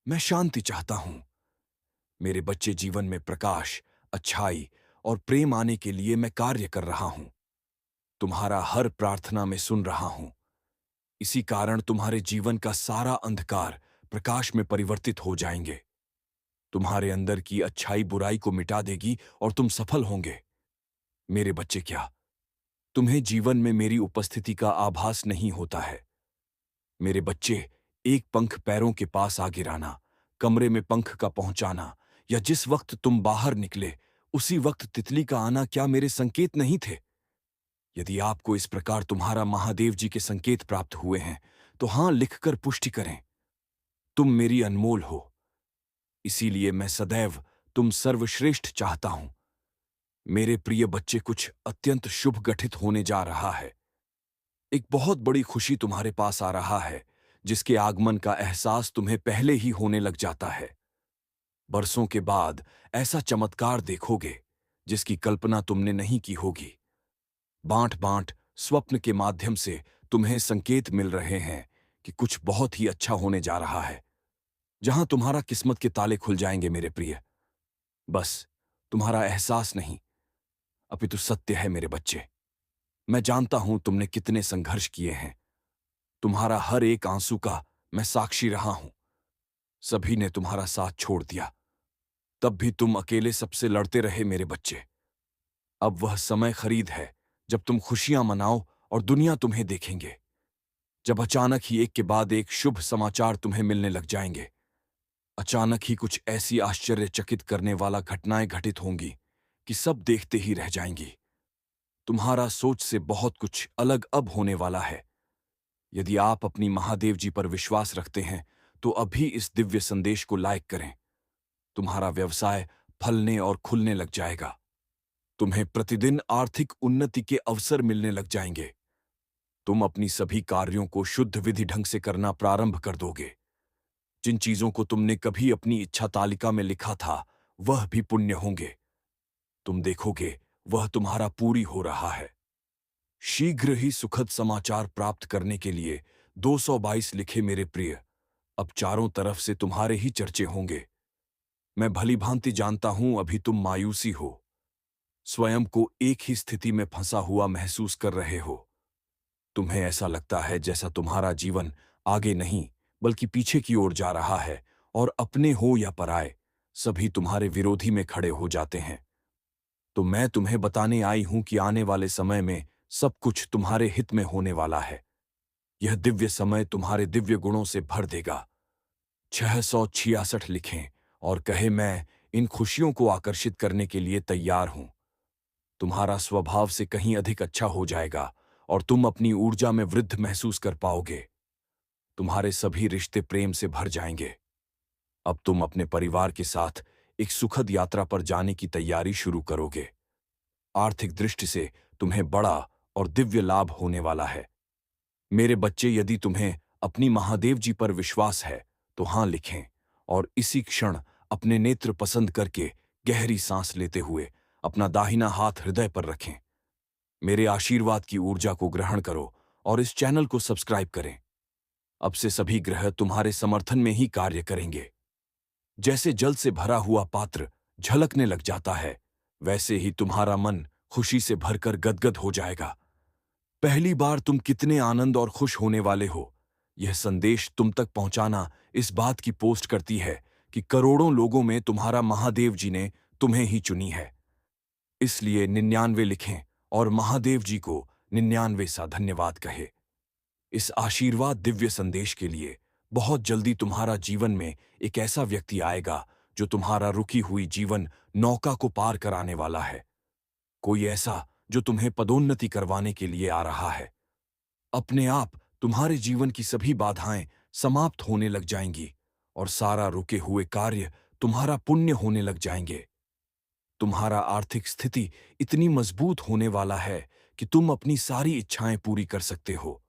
मैं शांति चाहता हूं। मेरे बच्चे, जीवन में प्रकाश, अच्छाई और प्रेम आने के लिए मैं कार्य कर रहा हूं। तुम्हारा हर प्रार्थना में सुन रहा हूं। इसी कारण तुम्हारे जीवन का सारा अंधकार प्रकाश में परिवर्तित हो जाएंगे। तुम्हारे अंदर की अच्छाई बुराई को मिटा देगी और तुम सफल होंगे। मेरे बच्चे, क्या तुम्हें जीवन में मेरी उपस्थिति का आभास नहीं होता है? मेरे बच्चे, एक पंख पैरों के पास आ गिराना, कमरे में पंख का पहुंचाना, या जिस वक्त तुम बाहर निकले उसी वक्त तितली का आना क्या मेरे संकेत नहीं थे? यदि आपको इस प्रकार तुम्हारा महादेव जी के संकेत प्राप्त हुए हैं तो हां लिखकर पुष्टि करें। तुम मेरी अनमोल हो, इसीलिए मैं सदैव तुम सर्वश्रेष्ठ चाहता हूं। मेरे प्रिय बच्चे, कुछ अत्यंत शुभ गठित होने जा रहा है। एक बहुत बड़ी खुशी तुम्हारे पास आ रहा है, जिसके आगमन का एहसास तुम्हें पहले ही होने लग जाता है। बरसों के बाद ऐसा चमत्कार देखोगे जिसकी कल्पना तुमने नहीं की होगी। बांट बांट स्वप्न के माध्यम से तुम्हें संकेत मिल रहे हैं कि कुछ बहुत ही अच्छा होने जा रहा है, जहां तुम्हारा किस्मत के ताले खुल जाएंगे। मेरे प्रिय, बस तुम्हारा एहसास नहीं अपितु सत्य है। मेरे बच्चे, मैं जानता हूं तुमने कितने संघर्ष किए हैं। तुम्हारा हर एक आंसू का मैं साक्षी रहा हूं। सभी ने तुम्हारा साथ छोड़ दिया, तब भी तुम अकेले सबसे लड़ते रहे। मेरे बच्चे, अब वह समय खरीद है जब तुम खुशियां मनाओ और दुनिया तुम्हें देखेंगे। जब अचानक ही एक के बाद एक शुभ समाचार तुम्हें मिलने लग जाएंगे। अचानक ही कुछ ऐसी आश्चर्यचकित करने वाला घटनाएं घटित होंगी कि सब देखते ही रह जाएंगी। तुम्हारा सोच से बहुत कुछ अलग अब होने वाला है। यदि आप अपनी महादेव जी पर विश्वास रखते हैं तो अभी इस दिव्य संदेश को लाइक करें। तुम्हारा व्यवसाय फलने और खुलने लग जाएगा। तुम्हें प्रतिदिन आर्थिक उन्नति के अवसर मिलने लग जाएंगे। तुम अपनी सभी कार्यों को शुद्ध विधि ढंग से करना प्रारंभ कर दोगे। जिन चीजों को तुमने कभी अपनी इच्छा तालिका में लिखा था वह भी पुण्य होंगे। तुम देखोगे वह तुम्हारा पूरी हो रहा है। शीघ्र ही सुखद समाचार प्राप्त करने के लिए 222 लिखे। मेरे प्रिय, अब चारों तरफ से तुम्हारे ही चर्चे होंगे। मैं भली भांति जानता हूं अभी तुम मायूसी हो, स्वयं को एक ही स्थिति में फंसा हुआ महसूस कर रहे हो। तुम्हें ऐसा लगता है जैसा तुम्हारा जीवन आगे नहीं बल्कि पीछे की ओर जा रहा है और अपने हो या पराए सभी तुम्हारे विरोधी में खड़े हो जाते हैं। तो मैं तुम्हें बताने आई हूं कि आने वाले समय में सब कुछ तुम्हारे हित में होने वाला है। यह दिव्य समय तुम्हारे दिव्य गुणों से भर देगा। 666 लिखें और कहे, मैं इन खुशियों को आकर्षित करने के लिए तैयार हूं। तुम्हारा स्वभाव से कहीं अधिक अच्छा हो जाएगा और तुम अपनी ऊर्जा में वृद्धि महसूस कर पाओगे। तुम्हारे सभी रिश्ते प्रेम से भर जाएंगे। अब तुम अपने परिवार के साथ एक सुखद यात्रा पर जाने की तैयारी शुरू करोगे। आर्थिक दृष्टि से तुम्हें बड़ा और दिव्य लाभ होने वाला है। मेरे बच्चे, यदि तुम्हें अपनी महादेव जी पर विश्वास है तो हां लिखें और इसी क्षण अपने नेत्र पसंद करके गहरी सांस लेते हुए अपना दाहिना हाथ हृदय पर रखें। मेरे आशीर्वाद की ऊर्जा को ग्रहण करो और इस चैनल को सब्सक्राइब करें। अब से सभी ग्रह तुम्हारे समर्थन में ही कार्य करेंगे। जैसे जल से भरा हुआ पात्र झलकने लग जाता है, वैसे ही तुम्हारा मन खुशी से भरकर गदगद हो जाएगा। पहली बार तुम कितने आनंद और खुश होने वाले हो, यह संदेश तुम तक पहुंचाना इस बात की पोस्ट करती है कि करोड़ों लोगों में तुम्हारा महादेव जी ने तुम्हें ही चुनी है। इसलिए 99 लिखें और महादेव जी को 99 सा धन्यवाद कहे। इस आशीर्वाद दिव्य संदेश के लिए बहुत जल्दी तुम्हारा जीवन में एक ऐसा व्यक्ति आएगा जो तुम्हारा रुकी हुई जीवन नौका को पार कराने वाला है। कोई ऐसा जो तुम्हें पदोन्नति करवाने के लिए आ रहा है। अपने आप तुम्हारे जीवन की सभी बाधाएं समाप्त होने लग जाएंगी और सारा रुके हुए कार्य तुम्हारा पुण्य होने लग जाएंगे। तुम्हारा आर्थिक स्थिति इतनी मजबूत होने वाला है कि तुम अपनी सारी इच्छाएं पूरी कर सकते हो।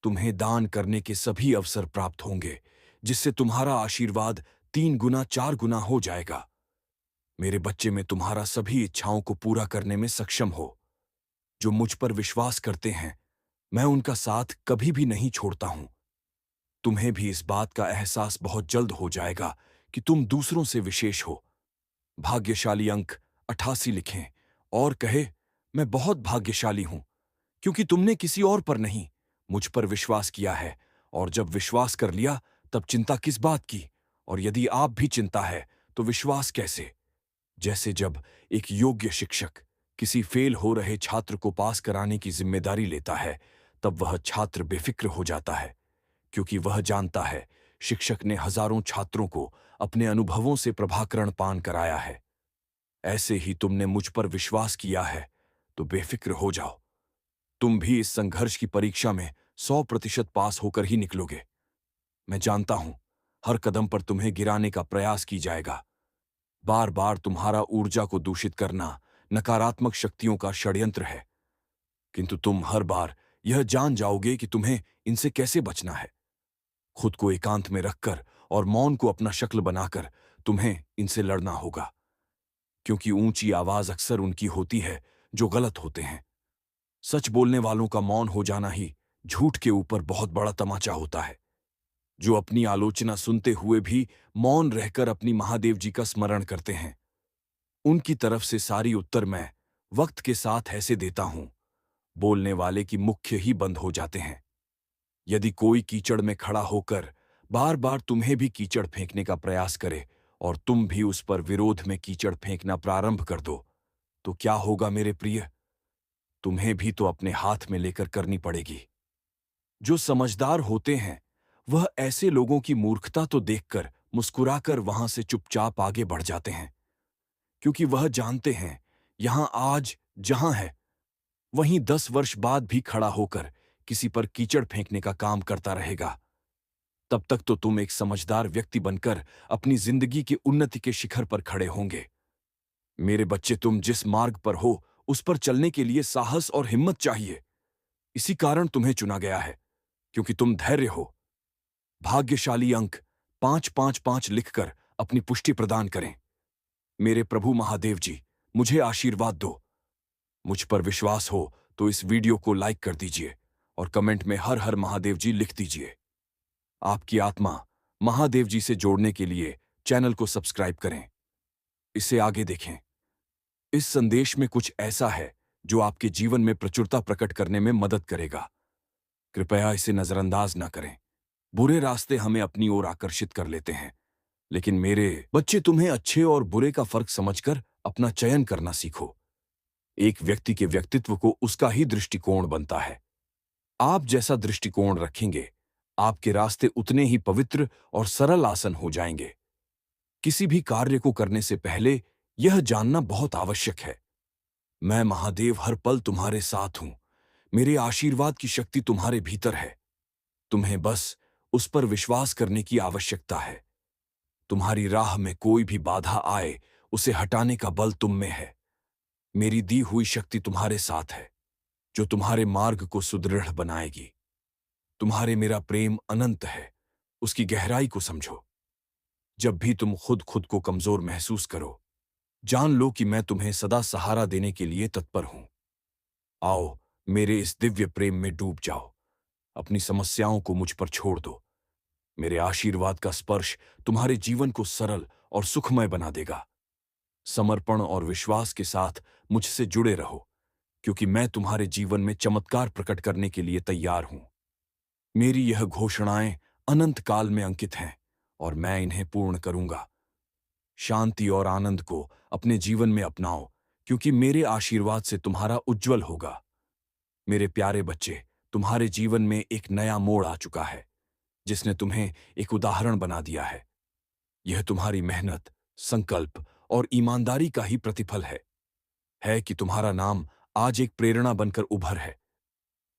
तुम्हें दान करने के सभी अवसर प्राप्त होंगे, जिससे तुम्हारा आशीर्वाद 3 गुना 4 गुना हो जाएगा। मेरे बच्चे में तुम्हारा सभी इच्छाओं को पूरा करने में सक्षम हो। जो मुझ पर विश्वास करते हैं, मैं उनका साथ कभी भी नहीं छोड़ता हूं। तुम्हें भी इस बात का एहसास बहुत जल्द हो जाएगा कि तुम दूसरों से विशेष हो। भाग्यशाली अंक 88 लिखें और कहे, मैं बहुत भाग्यशाली हूं क्योंकि तुमने किसी और पर नहीं, मुझ पर विश्वास किया है। और जब विश्वास कर लिया तब चिंता किस बात की, और यदि आप भी चिंता है तो विश्वास कैसे। जैसे जब एक योग्य शिक्षक किसी फेल हो रहे छात्र को पास कराने की जिम्मेदारी लेता है, तब वह छात्र बेफिक्र हो जाता है, क्योंकि वह जानता है शिक्षक ने हजारों छात्रों को अपने अनुभवों से प्रभाकरण पान कराया है। ऐसे ही तुमने मुझ पर विश्वास किया है, तो बेफिक्र हो जाओ। तुम भी इस संघर्ष की परीक्षा में 100% पास होकर ही निकलोगे। मैं जानता हूं, हर कदम पर तुम्हें गिराने का प्रयास की जाएगा। बार बार तुम्हारा ऊर्जा को दूषित करना नकारात्मक शक्तियों का षड्यंत्र है, किंतु तुम हर बार यह जान जाओगे कि तुम्हें इनसे कैसे बचना है। खुद को एकांत में रखकर और मौन को अपना शक्ल बनाकर तुम्हें इनसे लड़ना होगा, क्योंकि ऊंची आवाज अक्सर उनकी होती है जो गलत होते हैं। सच बोलने वालों का मौन हो जाना ही झूठ के ऊपर बहुत बड़ा तमाचा होता है। जो अपनी आलोचना सुनते हुए भी मौन रहकर अपनी महादेव जी का स्मरण करते हैं, उनकी तरफ से सारी उत्तर मैं वक्त के साथ ऐसे देता हूं, बोलने वाले की मुख्य ही बंद हो जाते हैं। यदि कोई कीचड़ में खड़ा होकर बार बार तुम्हें भी कीचड़ फेंकने का प्रयास करे और तुम भी उस पर विरोध में कीचड़ फेंकना प्रारंभ कर दो, तो क्या होगा मेरे प्रिय? तुम्हें भी तो अपने हाथ में लेकर करनी पड़ेगी। जो समझदार होते हैं वह ऐसे लोगों की मूर्खता तो देखकर मुस्कुराकर वहां से चुपचाप आगे बढ़ जाते हैं, क्योंकि वह जानते हैं यहां आज जहां है वहीं 10 वर्ष बाद भी खड़ा होकर किसी पर कीचड़ फेंकने का काम करता रहेगा। तब तक तो तुम एक समझदार व्यक्ति बनकर अपनी जिंदगी की उन्नति के शिखर पर खड़े होंगे। मेरे बच्चे, तुम जिस मार्ग पर हो उस पर चलने के लिए साहस और हिम्मत चाहिए। इसी कारण तुम्हें चुना गया है, क्योंकि तुम धैर्य हो। भाग्यशाली अंक 555 लिखकर अपनी पुष्टि प्रदान करें। मेरे प्रभु महादेव जी, मुझे आशीर्वाद दो। मुझ पर विश्वास हो तो इस वीडियो को लाइक कर दीजिए और कमेंट में हर हर महादेव जी लिख दीजिए। आपकी आत्मा महादेव जी से जोड़ने के लिए चैनल को सब्सक्राइब करें। इसे आगे देखें। इस संदेश में कुछ ऐसा है जो आपके जीवन में प्रचुरता प्रकट करने में मदद करेगा। कृपया इसे नजरअंदाज न करें। बुरे रास्ते हमें अपनी ओर आकर्षित कर लेते हैं, लेकिन मेरे बच्चे, तुम्हें अच्छे और बुरे का फर्क समझकर अपना चयन करना सीखो। एक व्यक्ति के व्यक्तित्व को उसका ही दृष्टिकोण बनता है। आप जैसा दृष्टिकोण रखेंगे, आपके रास्ते उतने ही पवित्र और सरल आसान हो जाएंगे। किसी भी कार्य को करने से पहले यह जानना बहुत आवश्यक है, मैं महादेव हर पल तुम्हारे साथ हूं। मेरे आशीर्वाद की शक्ति तुम्हारे भीतर है। तुम्हें बस उस पर विश्वास करने की आवश्यकता है। तुम्हारी राह में कोई भी बाधा आए, उसे हटाने का बल तुम में है। मेरी दी हुई शक्ति तुम्हारे साथ है, जो तुम्हारे मार्ग को सुदृढ़ बनाएगी। तुम्हारे मेरा प्रेम अनंत है, उसकी गहराई को समझो। जब भी तुम खुद खुद को कमजोर महसूस करो, जान लो कि मैं तुम्हें सदा सहारा देने के लिए तत्पर हूं। आओ, मेरे इस दिव्य प्रेम में डूब जाओ। अपनी समस्याओं को मुझ पर छोड़ दो। मेरे आशीर्वाद का स्पर्श तुम्हारे जीवन को सरल और सुखमय बना देगा। समर्पण और विश्वास के साथ मुझसे जुड़े रहो, क्योंकि मैं तुम्हारे जीवन में चमत्कार प्रकट करने के लिए तैयार हूं। मेरी यह घोषणाएं अनंत काल में अंकित हैं और मैं इन्हें पूर्ण करूंगा। शांति और आनंद को अपने जीवन में अपनाओ, क्योंकि मेरे आशीर्वाद से तुम्हारा उज्जवल होगा। मेरे प्यारे बच्चे, तुम्हारे जीवन में एक नया मोड़ आ चुका है, जिसने तुम्हें एक उदाहरण बना दिया है। यह तुम्हारी मेहनत, संकल्प और ईमानदारी का ही प्रतिफल है कि तुम्हारा नाम आज एक प्रेरणा बनकर उभर है।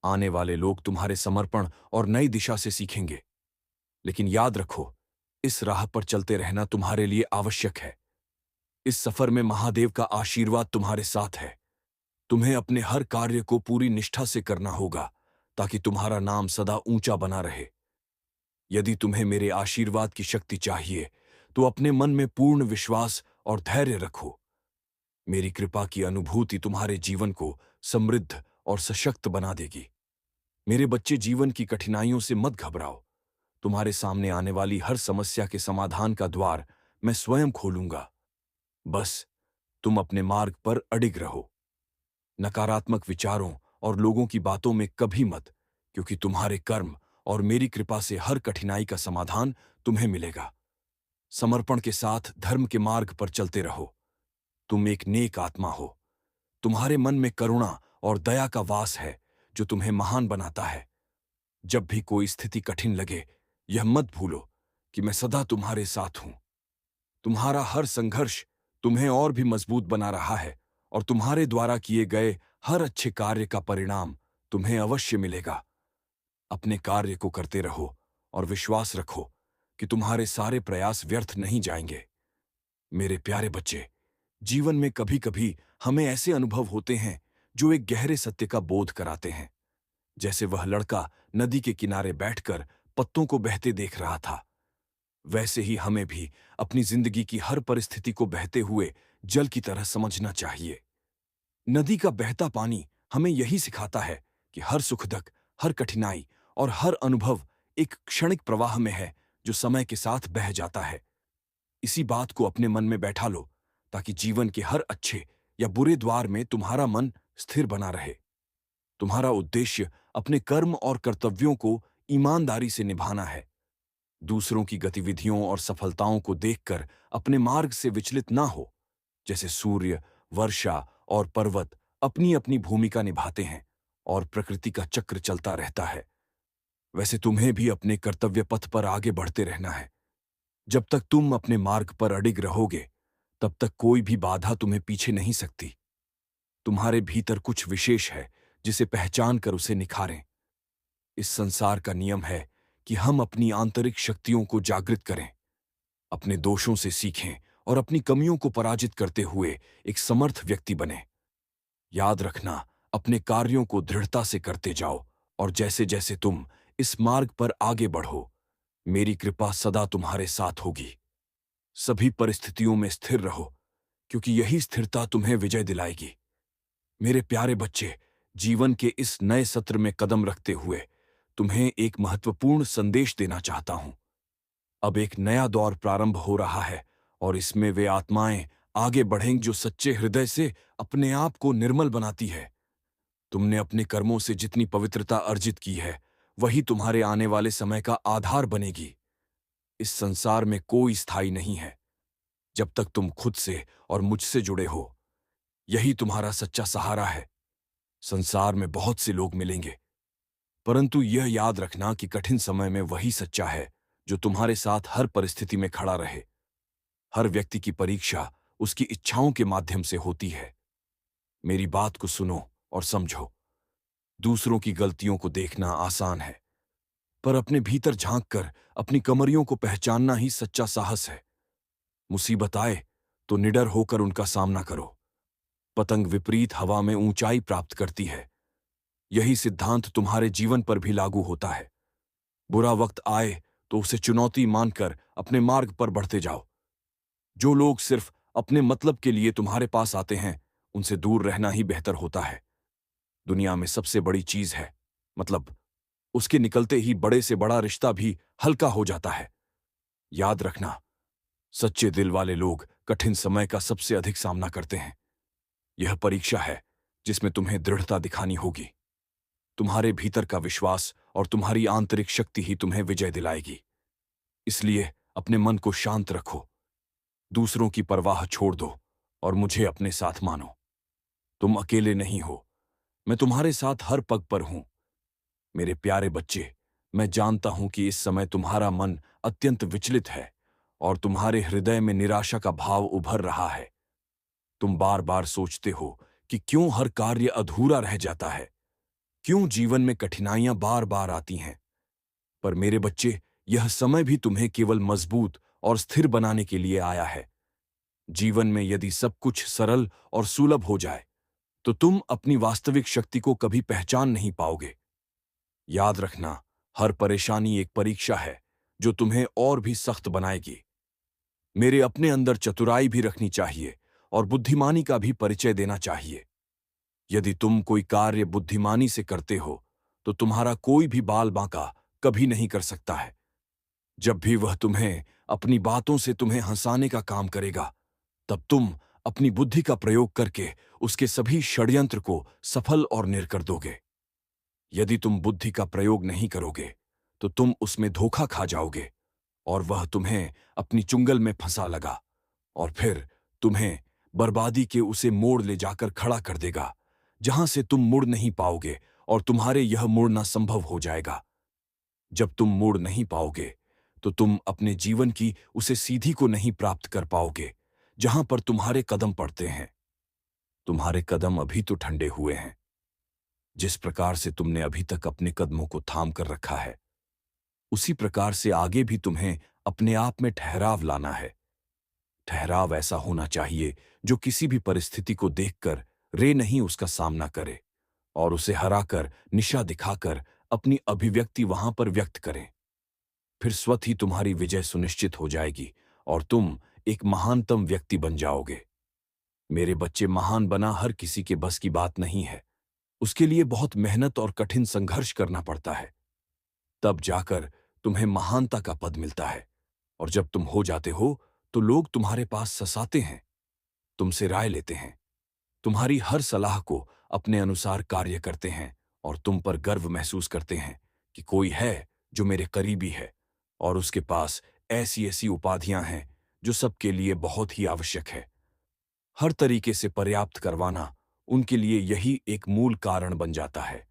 आने वाले लोग तुम्हारे समर्पण और नई दिशा से सीखेंगे। लेकिन याद रखो, इस राह पर चलते रहना तुम्हारे लिए आवश्यक है। इस सफर में महादेव का आशीर्वाद तुम्हारे साथ है। तुम्हें अपने हर कार्य को पूरी निष्ठा से करना होगा, ताकि तुम्हारा नाम सदा ऊंचा बना रहे। यदि तुम्हें मेरे आशीर्वाद की शक्ति चाहिए, तो अपने मन में पूर्ण विश्वास और धैर्य रखो। मेरी कृपा की अनुभूति तुम्हारे जीवन को समृद्ध और सशक्त बना देगी। मेरे बच्चे, जीवन की कठिनाइयों से मत घबराओ। तुम्हारे सामने आने वाली हर समस्या के समाधान का द्वार मैं स्वयं खोलूंगा। बस तुम अपने मार्ग पर अडिग रहो। नकारात्मक विचारों और लोगों की बातों में कभी मत, क्योंकि तुम्हारे कर्म और मेरी कृपा से हर कठिनाई का समाधान तुम्हें मिलेगा। समर्पण के साथ धर्म के मार्ग पर चलते रहो। तुम एक नेक आत्मा हो। तुम्हारे मन में करुणा और दया का वास है, जो तुम्हें महान बनाता है। जब भी कोई स्थिति कठिन लगे, यह मत भूलो कि मैं सदा तुम्हारे साथ हूं। तुम्हारा हर संघर्ष तुम्हें और भी मजबूत बना रहा है, और तुम्हारे द्वारा किए गए हर अच्छे कार्य का परिणाम तुम्हें अवश्य मिलेगा। अपने कार्य को करते रहो और विश्वास रखो कि तुम्हारे सारे प्रयास व्यर्थ नहीं जाएंगे। मेरे प्यारे बच्चे, जीवन में कभी कभी हमें ऐसे अनुभव होते हैं जो एक गहरे सत्य का बोध कराते हैं। जैसे वह लड़का नदी के किनारे बैठकर पत्तों को बहते देख रहा था, वैसे ही हमें भी अपनी जिंदगी की हर परिस्थिति को बहते हुए जल की तरह समझना चाहिए। नदी का बहता पानी हमें यही सिखाता है कि हर सुखदक, हर कठिनाई और हर अनुभव एक क्षणिक प्रवाह में है, जो समय के साथ बह जाता है। इसी बात को अपने मन में बैठा लो, ताकि जीवन के हर अच्छे या बुरे द्वार में तुम्हारा मन स्थिर बना रहे। तुम्हारा उद्देश्य अपने कर्म और कर्तव्यों को ईमानदारी से निभाना है। दूसरों की गतिविधियों और सफलताओं को देखकर अपने मार्ग से विचलित ना हो। जैसे सूर्य, वर्षा और पर्वत अपनी अपनी भूमिका निभाते हैं और प्रकृति का चक्र चलता रहता है, वैसे तुम्हें भी अपने कर्तव्य पथ पर आगे बढ़ते रहना है। जब तक तुम अपने मार्ग पर अडिग रहोगे, तब तक कोई भी बाधा तुम्हें पीछे नहीं सकती। तुम्हारे भीतर कुछ विशेष है, जिसे पहचान कर उसे निखारें। इस संसार का नियम है कि हम अपनी आंतरिक शक्तियों को जागृत करें, अपने दोषों से सीखें और अपनी कमियों को पराजित करते हुए एक समर्थ व्यक्ति बने। याद रखना, अपने कार्यों को दृढ़ता से करते जाओ, और जैसे जैसे तुम इस मार्ग पर आगे बढ़ो, मेरी कृपा सदा तुम्हारे साथ होगी। सभी परिस्थितियों में स्थिर रहो, क्योंकि यही स्थिरता तुम्हें विजय दिलाएगी। मेरे प्यारे बच्चे, जीवन के इस नए सत्र में कदम रखते हुए तुम्हें एक महत्वपूर्ण संदेश देना चाहता हूं। अब एक नया दौर प्रारंभ हो रहा है, और इसमें वे आत्माएं आगे बढ़ेंगी जो सच्चे हृदय से अपने आप को निर्मल बनाती है। तुमने अपने कर्मों से जितनी पवित्रता अर्जित की है, वही तुम्हारे आने वाले समय का आधार बनेगी। इस संसार में कोई स्थायी नहीं है, जब तक तुम खुद से और मुझसे जुड़े हो। यही तुम्हारा सच्चा सहारा है। संसार में बहुत से लोग मिलेंगे, परंतु यह याद रखना कि कठिन समय में वही सच्चा है जो तुम्हारे साथ हर परिस्थिति में खड़ा रहे। हर व्यक्ति की परीक्षा उसकी इच्छाओं के माध्यम से होती है। मेरी बात को सुनो और समझो। दूसरों की गलतियों को देखना आसान है, पर अपने भीतर झांककर अपनी कमरियों को पहचानना ही सच्चा साहस है। मुसीबत आए तो निडर होकर उनका सामना करो। पतंग विपरीत हवा में ऊंचाई प्राप्त करती है। यही सिद्धांत तुम्हारे जीवन पर भी लागू होता है। बुरा वक्त आए तो उसे चुनौती मानकर अपने मार्ग पर बढ़ते जाओ। जो लोग सिर्फ अपने मतलब के लिए तुम्हारे पास आते हैं, उनसे दूर रहना ही बेहतर होता है। दुनिया में सबसे बड़ी चीज है मतलब, उसके निकलते ही बड़े से बड़ा रिश्ता भी हल्का हो जाता है। याद रखना, सच्चे दिल वाले लोग कठिन समय का सबसे अधिक सामना करते हैं। यह परीक्षा है जिसमें तुम्हें दृढ़ता दिखानी होगी। तुम्हारे भीतर का विश्वास और तुम्हारी आंतरिक शक्ति ही तुम्हें विजय दिलाएगी। इसलिए अपने मन को शांत रखो। दूसरों की परवाह छोड़ दो और मुझे अपने साथ मानो। तुम अकेले नहीं हो, मैं तुम्हारे साथ हर पग पर हूं। मेरे प्यारे बच्चे, मैं जानता हूं कि इस समय तुम्हारा मन अत्यंत विचलित है और तुम्हारे हृदय में निराशा का भाव उभर रहा है। तुम बार बार सोचते हो कि क्यों हर कार्य अधूरा रह जाता है, क्यों जीवन में कठिनाइयां बार बार आती हैं। पर मेरे बच्चे, यह समय भी तुम्हें केवल मजबूत और स्थिर बनाने के लिए आया है। जीवन में यदि सब कुछ सरल और सुलभ हो जाए, तो तुम अपनी वास्तविक शक्ति को कभी पहचान नहीं पाओगे। याद रखना, हर परेशानी एक परीक्षा है जो तुम्हें और भी सख्त बनाएगी। मेरे अपने अंदर चतुराई भी रखनी चाहिए और बुद्धिमानी का भी परिचय देना चाहिए। यदि तुम कोई कार्य बुद्धिमानी से करते हो, तो तुम्हारा कोई भी बाल बांका कभी नहीं कर सकता है। जब भी वह तुम्हें अपनी बातों से तुम्हें हंसाने का काम करेगा, तब तुम अपनी बुद्धि का प्रयोग करके उसके सभी षड्यंत्र को सफल और निर कर दोगे। यदि तुम बुद्धि का प्रयोग नहीं करोगे, तो तुम उसमें धोखा खा जाओगे और वह तुम्हें अपनी चुंगल में फंसा लगा और फिर तुम्हें बर्बादी के उसे मोड़ ले जाकर खड़ा कर देगा, जहां से तुम मुड़ नहीं पाओगे और तुम्हारे यह मुड़ना संभव हो जाएगा। जब तुम मुड़ नहीं पाओगे, तो तुम अपने जीवन की उसे सीधी को नहीं प्राप्त कर पाओगे जहां पर तुम्हारे कदम पड़ते हैं। तुम्हारे कदम अभी तो ठंडे हुए हैं। जिस प्रकार से तुमने अभी तक अपने कदमों को थाम कर रखा है, उसी प्रकार से आगे भी तुम्हें अपने आप में ठहराव लाना है। ठहराव ऐसा होना चाहिए जो किसी भी परिस्थिति को देखकर रे नहीं उसका सामना करे और उसे हराकर निशा दिखाकर अपनी अभिव्यक्ति वहां पर व्यक्त करें। फिर स्वतः ही तुम्हारी विजय सुनिश्चित हो जाएगी और तुम एक महानतम व्यक्ति बन जाओगे। मेरे बच्चे, महान बना हर किसी के बस की बात नहीं है। उसके लिए बहुत मेहनत और कठिन संघर्ष करना पड़ता है। तब जाकर तुम्हें महानता का पद मिलता है और जब तुम हो जाते हो, तो लोग तुम्हारे पास ससाते हैं, तुमसे राय लेते हैं, तुम्हारी हर सलाह को अपने अनुसार कार्य करते हैं और तुम पर गर्व महसूस करते हैं कि कोई है जो मेरे करीबी है और उसके पास ऐसी ऐसी उपाधियां हैं जो सबके लिए बहुत ही आवश्यक है। हर तरीके से पर्याप्त करवाना उनके लिए यही एक मूल कारण बन जाता है।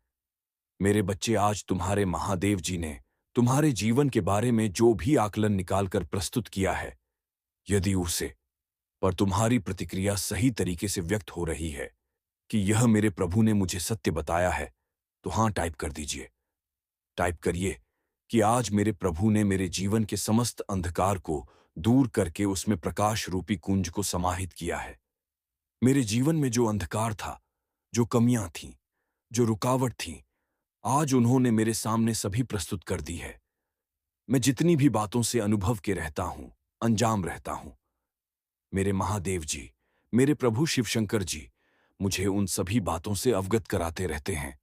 मेरे बच्चे, आज तुम्हारे महादेव जी ने तुम्हारे जीवन के बारे में जो भी आकलन निकालकर प्रस्तुत किया है, यदि उसे पर तुम्हारी प्रतिक्रिया सही तरीके से व्यक्त हो रही है कि यह मेरे प्रभु ने मुझे सत्य बताया है, तो हां टाइप कर दीजिए। टाइप करिए कि आज मेरे प्रभु ने मेरे जीवन के समस्त अंधकार को दूर करके उसमें प्रकाश रूपी कुंज को समाहित किया है। मेरे जीवन में जो अंधकार था, जो कमियां थीं, जो रुकावट थी, आज उन्होंने मेरे सामने सभी प्रस्तुत कर दी है। मैं जितनी भी बातों से अनुभव के रहता हूं, अंजाम रहता हूं, मेरे महादेव जी, मेरे प्रभु शिवशंकर जी मुझे उन सभी बातों से अवगत कराते रहते हैं।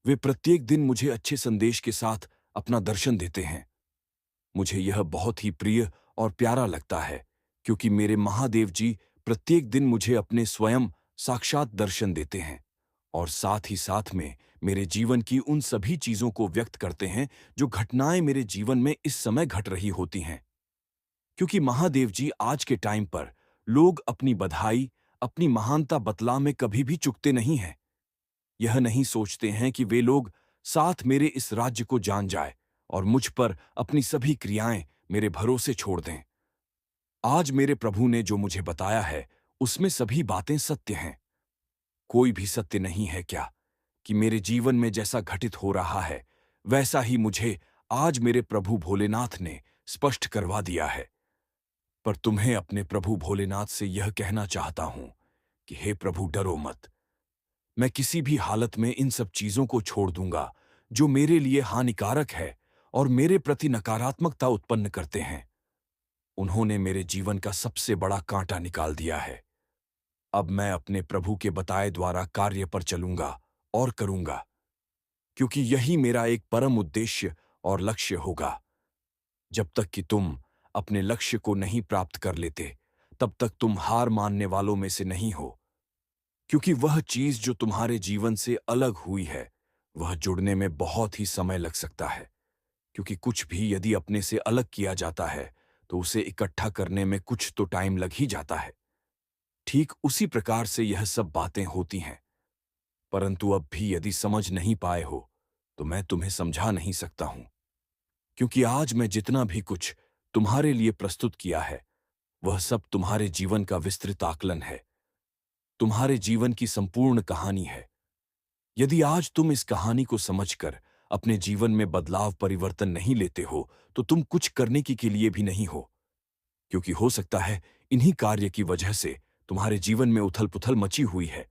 वे प्रत्येक दिन मुझे अच्छे संदेश के साथ अपना दर्शन देते हैं। मुझे यह बहुत ही प्रिय और प्यारा लगता है, क्योंकि मेरे महादेव जी प्रत्येक दिन मुझे अपने स्वयं साक्षात दर्शन देते हैं और साथ ही साथ में मेरे जीवन की उन सभी चीजों को व्यक्त करते हैं जो घटनाएं मेरे जीवन में इस समय घट रही होती हैं। क्योंकि महादेव जी आज के टाइम पर लोग अपनी बधाई, अपनी महानता बतला में कभी भी चुकते नहीं हैं। यह नहीं सोचते हैं कि वे लोग साथ मेरे इस राज्य को जान जाए और मुझ पर अपनी सभी क्रियाएं मेरे भरोसे छोड़ दें। आज मेरे प्रभु ने जो मुझे बताया है, उसमें सभी बातें सत्य हैं। कोई भी सत्य नहीं है क्या कि मेरे जीवन में जैसा घटित हो रहा है, वैसा ही मुझे आज मेरे प्रभु भोलेनाथ ने स्पष्ट करवा दिया है। पर तुम्हें अपने प्रभु भोलेनाथ से यह कहना चाहता हूं कि हे प्रभु, डरो मत। मैं किसी भी हालत में इन सब चीजों को छोड़ दूंगा जो मेरे लिए हानिकारक है और मेरे प्रति नकारात्मकता उत्पन्न करते हैं। उन्होंने मेरे जीवन का सबसे बड़ा कांटा निकाल दिया है। अब मैं अपने प्रभु के बताए द्वारा कार्य पर चलूंगा और करूंगा, क्योंकि यही मेरा एक परम उद्देश्य और लक्ष्य होगा। जब तक कि तुम अपने लक्ष्य को नहीं प्राप्त कर लेते, तब तक तुम हार मानने वालों में से नहीं हो। क्योंकि वह चीज जो तुम्हारे जीवन से अलग हुई है, वह जुड़ने में बहुत ही समय लग सकता है। क्योंकि कुछ भी यदि अपने से अलग किया जाता है, तो उसे इकट्ठा करने में कुछ तो टाइम लग ही जाता है। ठीक उसी प्रकार से यह सब बातें होती हैं। परंतु अब भी यदि समझ नहीं पाए हो, तो मैं तुम्हें समझा नहीं सकता हूं, क्योंकि आज मैं जितना भी कुछ तुम्हारे लिए प्रस्तुत किया है, वह सब तुम्हारे जीवन का विस्तृत आकलन है, तुम्हारे जीवन की संपूर्ण कहानी है। यदि आज तुम इस कहानी को समझकर अपने जीवन में बदलाव परिवर्तन नहीं लेते हो, तो तुम कुछ करने की के लिए भी नहीं हो, क्योंकि हो सकता है इन्हीं कार्य की वजह से तुम्हारे जीवन में उथल-पुथल मची हुई है।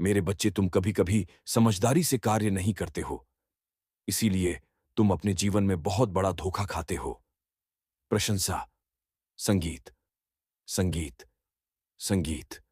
मेरे बच्चे, तुम कभी-कभी समझदारी से कार्य नहीं करते हो, इसीलिए तुम अपने जीवन में बहुत बड़ा धोखा खाते हो। प्रशंसा, संगीत, संगीत, संगीत।